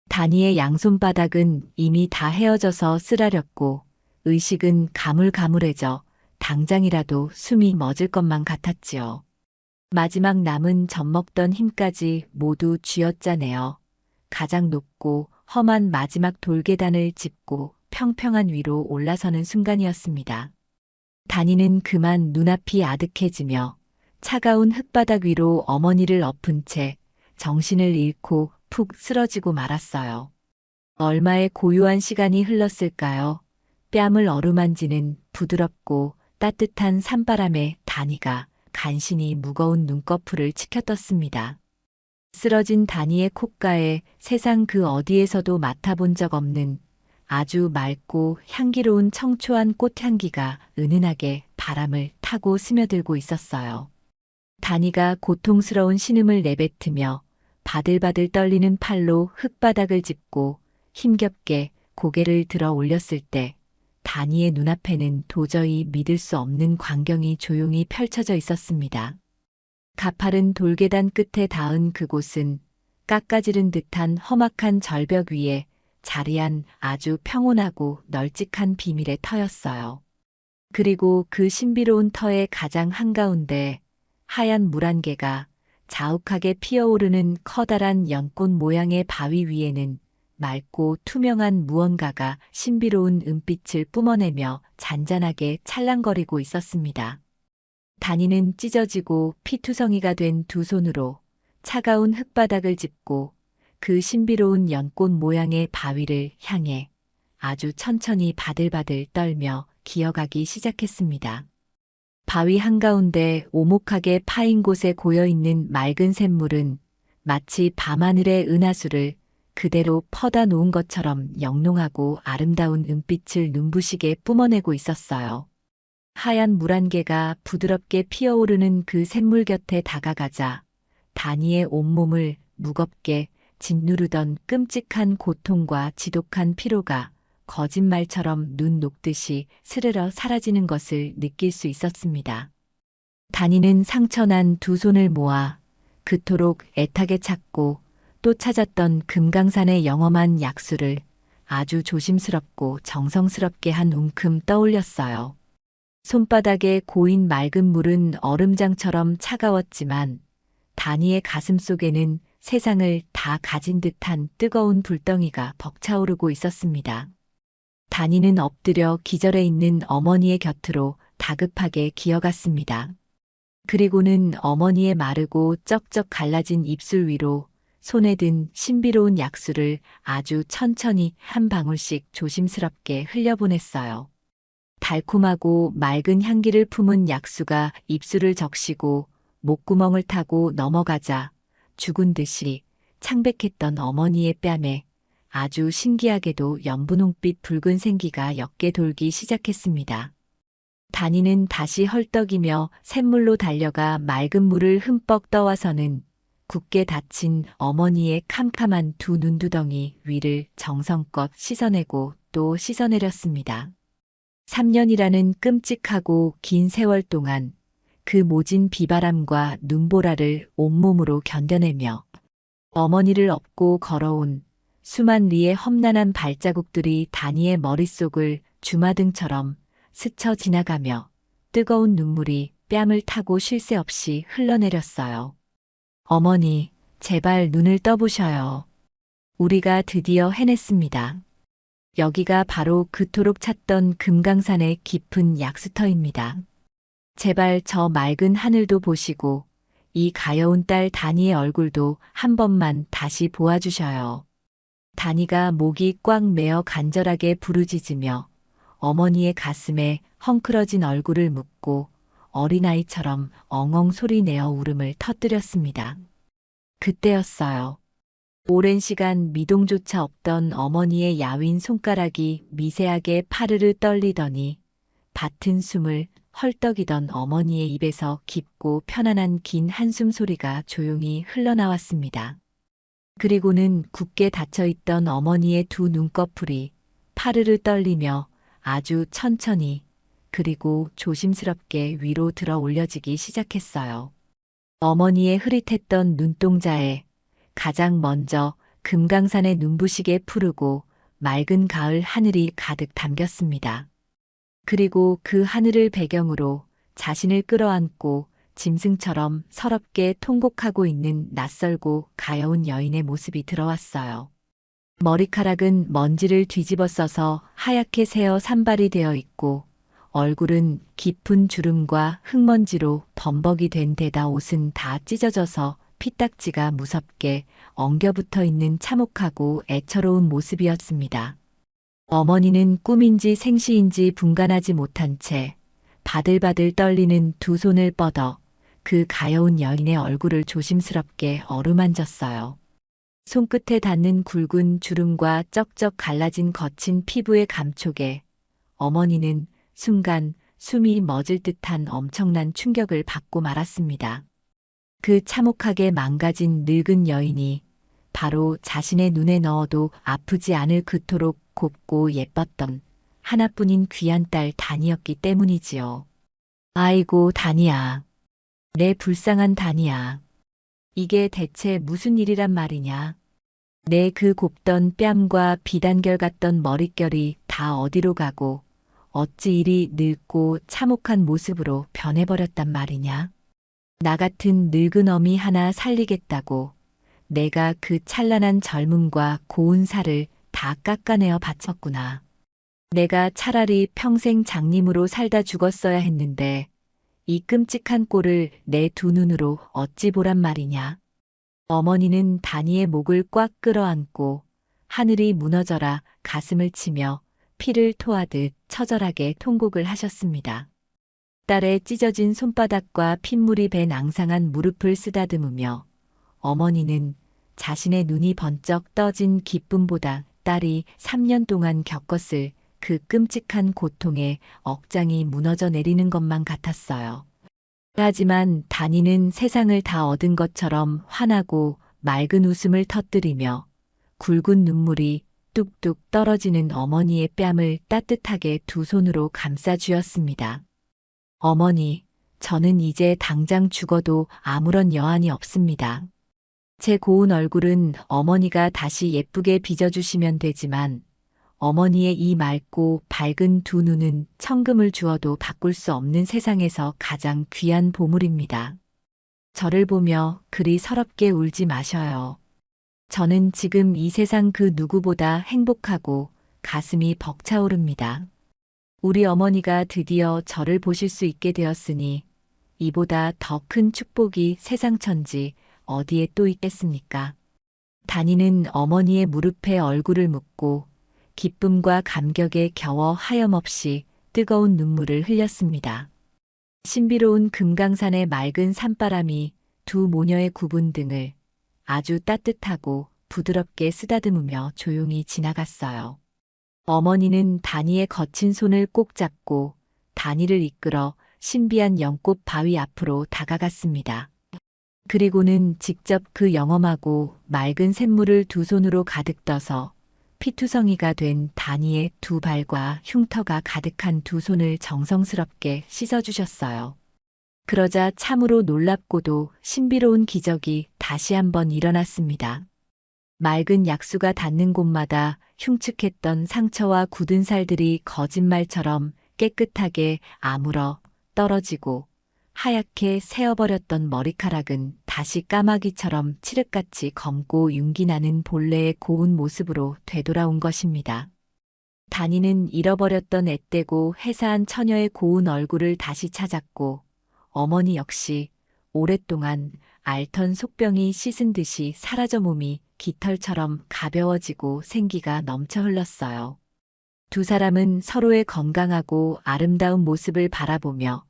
다니의 양손바닥은 이미 다 헤어져서 쓰라렸고 의식은 가물가물해져 당장이라도 숨이 멎을 것만 같았지요. 마지막 남은 젖먹던 힘까지 모두 쥐어짜내어 가장 높고 험한 마지막 돌계단을 짚고 평평한 위로 올라서는 순간이었습니다. 다니는 그만 눈앞이 아득해지며 차가운 흙바닥 위로 어머니를 엎은 채 정신을 잃고 푹 쓰러지고 말았어요. 얼마의 고요한 시간이 흘렀을까요? 뺨을 어루만지는 부드럽고 따뜻한 산바람에 다니가 간신히 무거운 눈꺼풀을 치켜떴습니다. 쓰러진 다니의 콧가에 세상 그 어디에서도 맡아본 적 없는 아주 맑고 향기로운 청초한 꽃향기가 은은하게 바람을 타고 스며들고 있었어요. 다니가 고통스러운 신음을 내뱉으며 바들바들 떨리는 팔로 흙바닥을 짚고 힘겹게 고개를 들어 올렸을 때 다니의 눈앞에는 도저히 믿을 수 없는 광경이 조용히 펼쳐져 있었습니다. 가파른 돌계단 끝에 닿은 그곳은 깎아지른 듯한 험악한 절벽 위에 자리한 아주 평온하고 널찍한 비밀의 터였어요. 그리고 그 신비로운 터의 가장 한가운데 하얀 물 한 개가 자욱하게 피어오르는 커다란 연꽃 모양의 바위 위에는 맑고 투명한 무언가가 신비로운 은빛을 뿜어내며 잔잔하게 찰랑거리고 있었습니다. 다니는 찢어지고 피투성이가 된 두 손으로 차가운 흙바닥을 짚고 그 신비로운 연꽃 모양의 바위를 향해 아주 천천히 바들바들 떨며 기어가기 시작했습니다. 바위 한가운데 오목하게 파인 곳에 고여있는 맑은 샘물은 마치 밤하늘의 은하수를 그대로 퍼다 놓은 것처럼 영롱하고 아름다운 은빛을 눈부시게 뿜어내고 있었어요. 하얀 물 한 개가 부드럽게 피어오르는 그 샘물 곁에 다가가자 다니의 온몸을 무겁게 짓누르던 끔찍한 고통과 지독한 피로가 거짓말처럼 눈 녹듯이 스르러 사라지는 것을 느낄 수 있었습니다. 다니는 상처난 두 손을 모아 그토록 애타게 찾고 또 찾았던 금강산의 영험한 약수를 아주 조심스럽고 정성스럽게 한 움큼 떠올렸어요. 손바닥에 고인 맑은 물은 얼음장처럼 차가웠지만 다니의 가슴 속에는 세상을 다 가진 듯한 뜨거운 불덩이가 벅차오르고 있었습니다. 다니는 엎드려 기절해 있는 어머니의 곁으로 다급하게 기어갔습니다. 그리고는 어머니의 마르고 쩍쩍 갈라진 입술 위로 손에 든 신비로운 약수를 아주 천천히 한 방울씩 조심스럽게 흘려보냈어요. 달콤하고 맑은 향기를 품은 약수가 입술을 적시고 목구멍을 타고 넘어가자 죽은 듯이 창백했던 어머니의 뺨에 아주 신기하게도 연분홍빛 붉은 생기가 옅게 돌기 시작했습니다. 다니는 다시 헐떡이며 샘물로 달려가 맑은 물을 흠뻑 떠와서는 굳게 닫힌 어머니의 캄캄한 두 눈두덩이 위를 정성껏 씻어내고 또 씻어내렸습니다. 3년이라는 끔찍하고 긴 세월 동안 그 모진 비바람과 눈보라를 온몸으로 견뎌내며 어머니를 업고 걸어온 수만 리의 험난한 발자국들이 다니의 머릿속을 주마등처럼 스쳐 지나가며 뜨거운 눈물이 뺨을 타고 쉴 새 없이 흘러내렸어요. 어머니, 제발 눈을 떠보셔요. 우리가 드디어 해냈습니다. 여기가 바로 그토록 찾던 금강산의 깊은 약수터입니다. 제발 저 맑은 하늘도 보시고 이 가여운 딸 다니의 얼굴도 한 번만 다시 보아주셔요. 다니가 목이 꽉 메어 간절하게 부르짖으며 어머니의 가슴에 헝클어진 얼굴을 묻고 어린아이처럼 엉엉 소리내어 울음을 터뜨렸습니다. 그때였어요. 오랜 시간 미동조차 없던 어머니의 야윈 손가락이 미세하게 파르르 떨리더니 밭은 숨을 헐떡이던 어머니의 입에서 깊고 편안한 긴 한숨 소리가 조용히 흘러나왔습니다. 그리고는 굳게 닫혀있던 어머니의 두 눈꺼풀이 파르르 떨리며 아주 천천히 그리고 조심스럽게 위로 들어 올려지기 시작했어요. 어머니의 흐릿했던 눈동자에 가장 먼저 금강산의 눈부시게 푸르고 맑은 가을 하늘이 가득 담겼습니다. 그리고 그 하늘을 배경으로 자신을 끌어안고 짐승처럼 서럽게 통곡하고 있는 낯설고 가여운 여인의 모습이 들어왔어요. 머리카락은 먼지를 뒤집어 써서 하얗게 새어 산발이 되어 있고 얼굴은 깊은 주름과 흙먼지로 범벅이 된 데다 옷은 다 찢어져서 피딱지가 무섭게 엉겨붙어 있는 참혹하고 애처로운 모습이었습니다. 어머니는 꿈인지 생시인지 분간하지 못한 채 바들바들 떨리는 두 손을 뻗어 그 가여운 여인의 얼굴을 조심스럽게 어루만졌어요. 손끝에 닿는 굵은 주름과 쩍쩍 갈라진 거친 피부의 감촉에 어머니는 순간 숨이 멎을 듯한 엄청난 충격을 받고 말았습니다. 그 참혹하게 망가진 늙은 여인이 바로 자신의 눈에 넣어도 아프지 않을 그토록 곱고 예뻤던 하나뿐인 귀한 딸 다니였기 때문이지요. 아이고 다니야. 내 불쌍한 다니야. 이게 대체 무슨 일이란 말이냐. 내 그 곱던 뺨과 비단결 같던 머릿결이 다 어디로 가고 어찌 이리 늙고 참혹한 모습으로 변해버렸단 말이냐. 나 같은 늙은 어미 하나 살리겠다고 내가 그 찬란한 젊음과 고운 살을 다 깎아내어 바쳤구나. 내가 차라리 평생 장님으로 살다 죽었어야 했는데 이 끔찍한 꼴을 내 두 눈으로 어찌 보란 말이냐. 어머니는 다니의 목을 꽉 끌어안고 하늘이 무너져라 가슴을 치며 피를 토하듯 처절하게 통곡을 하셨습니다. 딸의 찢어진 손바닥과 핏물이 밴 앙상한 무릎을 쓰다듬으며 어머니는 자신의 눈이 번쩍 떠진 기쁨보다 딸이 3년 동안 겪었을 그 끔찍한 고통에 억장이 무너져 내리는 것만 같았어요. 하지만 다니는 세상을 다 얻은 것처럼 환하고 맑은 웃음을 터뜨리며 굵은 눈물이 뚝뚝 떨어지는 어머니의 뺨을 따뜻하게 두 손으로 감싸 주었습니다. 어머니, 저는 이제 당장 죽어도 아무런 여한이 없습니다. 제 고운 얼굴은 어머니가 다시 예쁘게 빚어주시면 되지만 어머니의 이 맑고 밝은 두 눈은 천금을 주어도 바꿀 수 없는 세상에서 가장 귀한 보물입니다. 저를 보며 그리 서럽게 울지 마셔요. 저는 지금 이 세상 그 누구보다 행복하고 가슴이 벅차오릅니다. 우리 어머니가 드디어 저를 보실 수 있게 되었으니 이보다 더 큰 축복이 세상천지 어디에 또 있겠습니까? 다니는 어머니의 무릎에 얼굴을 묻고 기쁨과 감격에 겨워 하염없이 뜨거운 눈물을 흘렸습니다. 신비로운 금강산의 맑은 산바람이 두 모녀의 굽은 등을 아주 따뜻하고 부드럽게 쓰다듬으며 조용히 지나갔어요. 어머니는 다니의 거친 손을 꼭 잡고 다니를 이끌어 신비한 연꽃 바위 앞으로 다가갔습니다. 그리고는 직접 그 영험하고 맑은 샘물을 두 손으로 가득 떠서 피투성이가 된 다니의 두 발과 흉터가 가득한 두 손을 정성스럽게 씻어주셨어요. 그러자 참으로 놀랍고도 신비로운 기적이 다시 한번 일어났습니다. 맑은 약수가 닿는 곳마다 흉측했던 상처와 굳은 살들이 거짓말처럼 깨끗하게 아물어 떨어지고 하얗게 새어버렸던 머리카락은 다시 까마귀처럼 칠흑같이 검고 윤기 나는 본래의 고운 모습으로 되돌아온 것입니다. 다니는 잃어버렸던 앳되고 해사한 처녀의 고운 얼굴을 다시 찾았고 어머니 역시 오랫동안 앓던 속병이 씻은 듯이 사라져 몸이 깃털처럼 가벼워지고 생기가 넘쳐 흘렀어요. 두 사람은 서로의 건강하고 아름다운 모습을 바라보며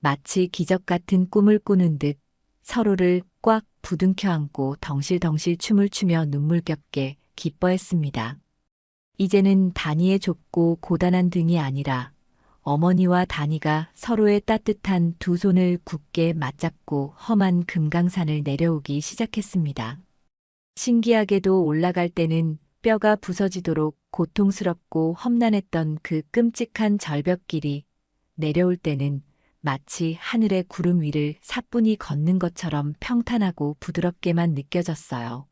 마치 기적 같은 꿈을 꾸는 듯 서로를 꽉 부둥켜 안고 덩실덩실 춤을 추며 눈물겹게 기뻐했습니다. 이제는 다니의 좁고 고단한 등이 아니라 어머니와 다니가 서로의 따뜻한 두 손을 굳게 맞잡고 험한 금강산을 내려오기 시작했습니다. 신기하게도 올라갈 때는 뼈가 부서지도록 고통스럽고 험난했던 그 끔찍한 절벽길이 내려올 때는 마치 하늘의 구름 위를 사뿐히 걷는 것처럼 평탄하고 부드럽게만 느껴졌어요.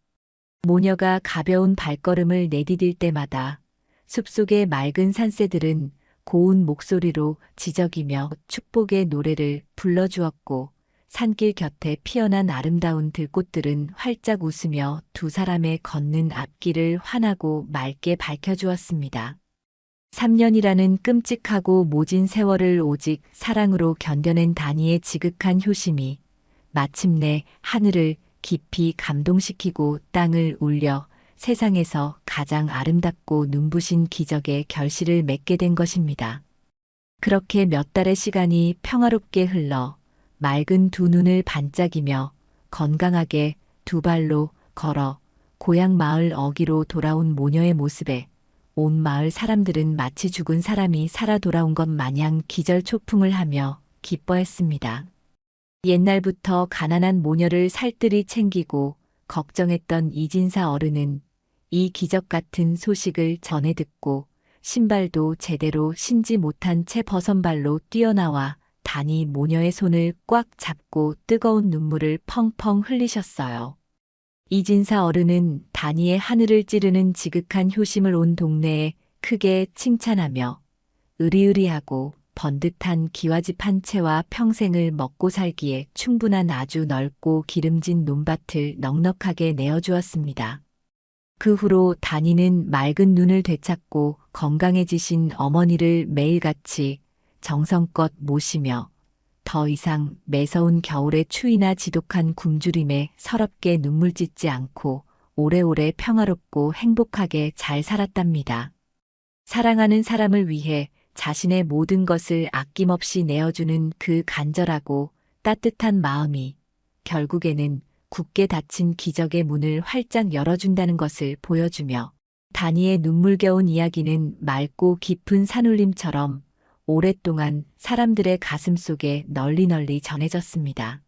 모녀가 가벼운 발걸음을 내디딜 때마다 숲속의 맑은 산새들은 고운 목소리로 지저귀며 축복의 노래를 불러주었고 산길 곁에 피어난 아름다운 들꽃들은 활짝 웃으며 두 사람의 걷는 앞길을 환하고 맑게 밝혀주었습니다. 3년이라는 끔찍하고 모진 세월을 오직 사랑으로 견뎌낸 다니의 지극한 효심이 마침내 하늘을 깊이 감동시키고 땅을 울려 세상에서 가장 아름답고 눈부신 기적의 결실을 맺게 된 것입니다. 그렇게 몇 달의 시간이 평화롭게 흘러 맑은 두 눈을 반짝이며 건강하게 두 발로 걸어 고향 마을 어귀로 돌아온 모녀의 모습에 온 마을 사람들은 마치 죽은 사람이 살아 돌아온 것 마냥 기절초풍을 하며 기뻐했습니다. 옛날부터 가난한 모녀를 살뜰히 챙기고 걱정했던 이진사 어른은 이 기적 같은 소식을 전해 듣고 신발도 제대로 신지 못한 채 벗은발로 뛰어나와 다니 모녀의 손을 꽉 잡고 뜨거운 눈물을 펑펑 흘리셨어요. 이진사 어른은 다니의 하늘을 찌르는 지극한 효심을 온 동네에 크게 칭찬하며 으리으리하고 번듯한 기와집 한 채와 평생을 먹고 살기에 충분한 아주 넓고 기름진 논밭을 넉넉하게 내어주었습니다. 그 후로 다니는 맑은 눈을 되찾고 건강해지신 어머니를 매일같이 정성껏 모시며 더 이상 매서운 겨울의 추위나 지독한 굶주림에 서럽게 눈물 찢지 않고 오래오래 평화롭고 행복하게 잘 살았답니다. 사랑하는 사람을 위해 자신의 모든 것을 아낌없이 내어주는 그 간절하고 따뜻한 마음이 결국에는 굳게 닫힌 기적의 문을 활짝 열어준다는 것을 보여주며 다니의 눈물겨운 이야기는 맑고 깊은 산울림처럼 오랫동안 사람들의 가슴 속에 널리 전해졌습니다.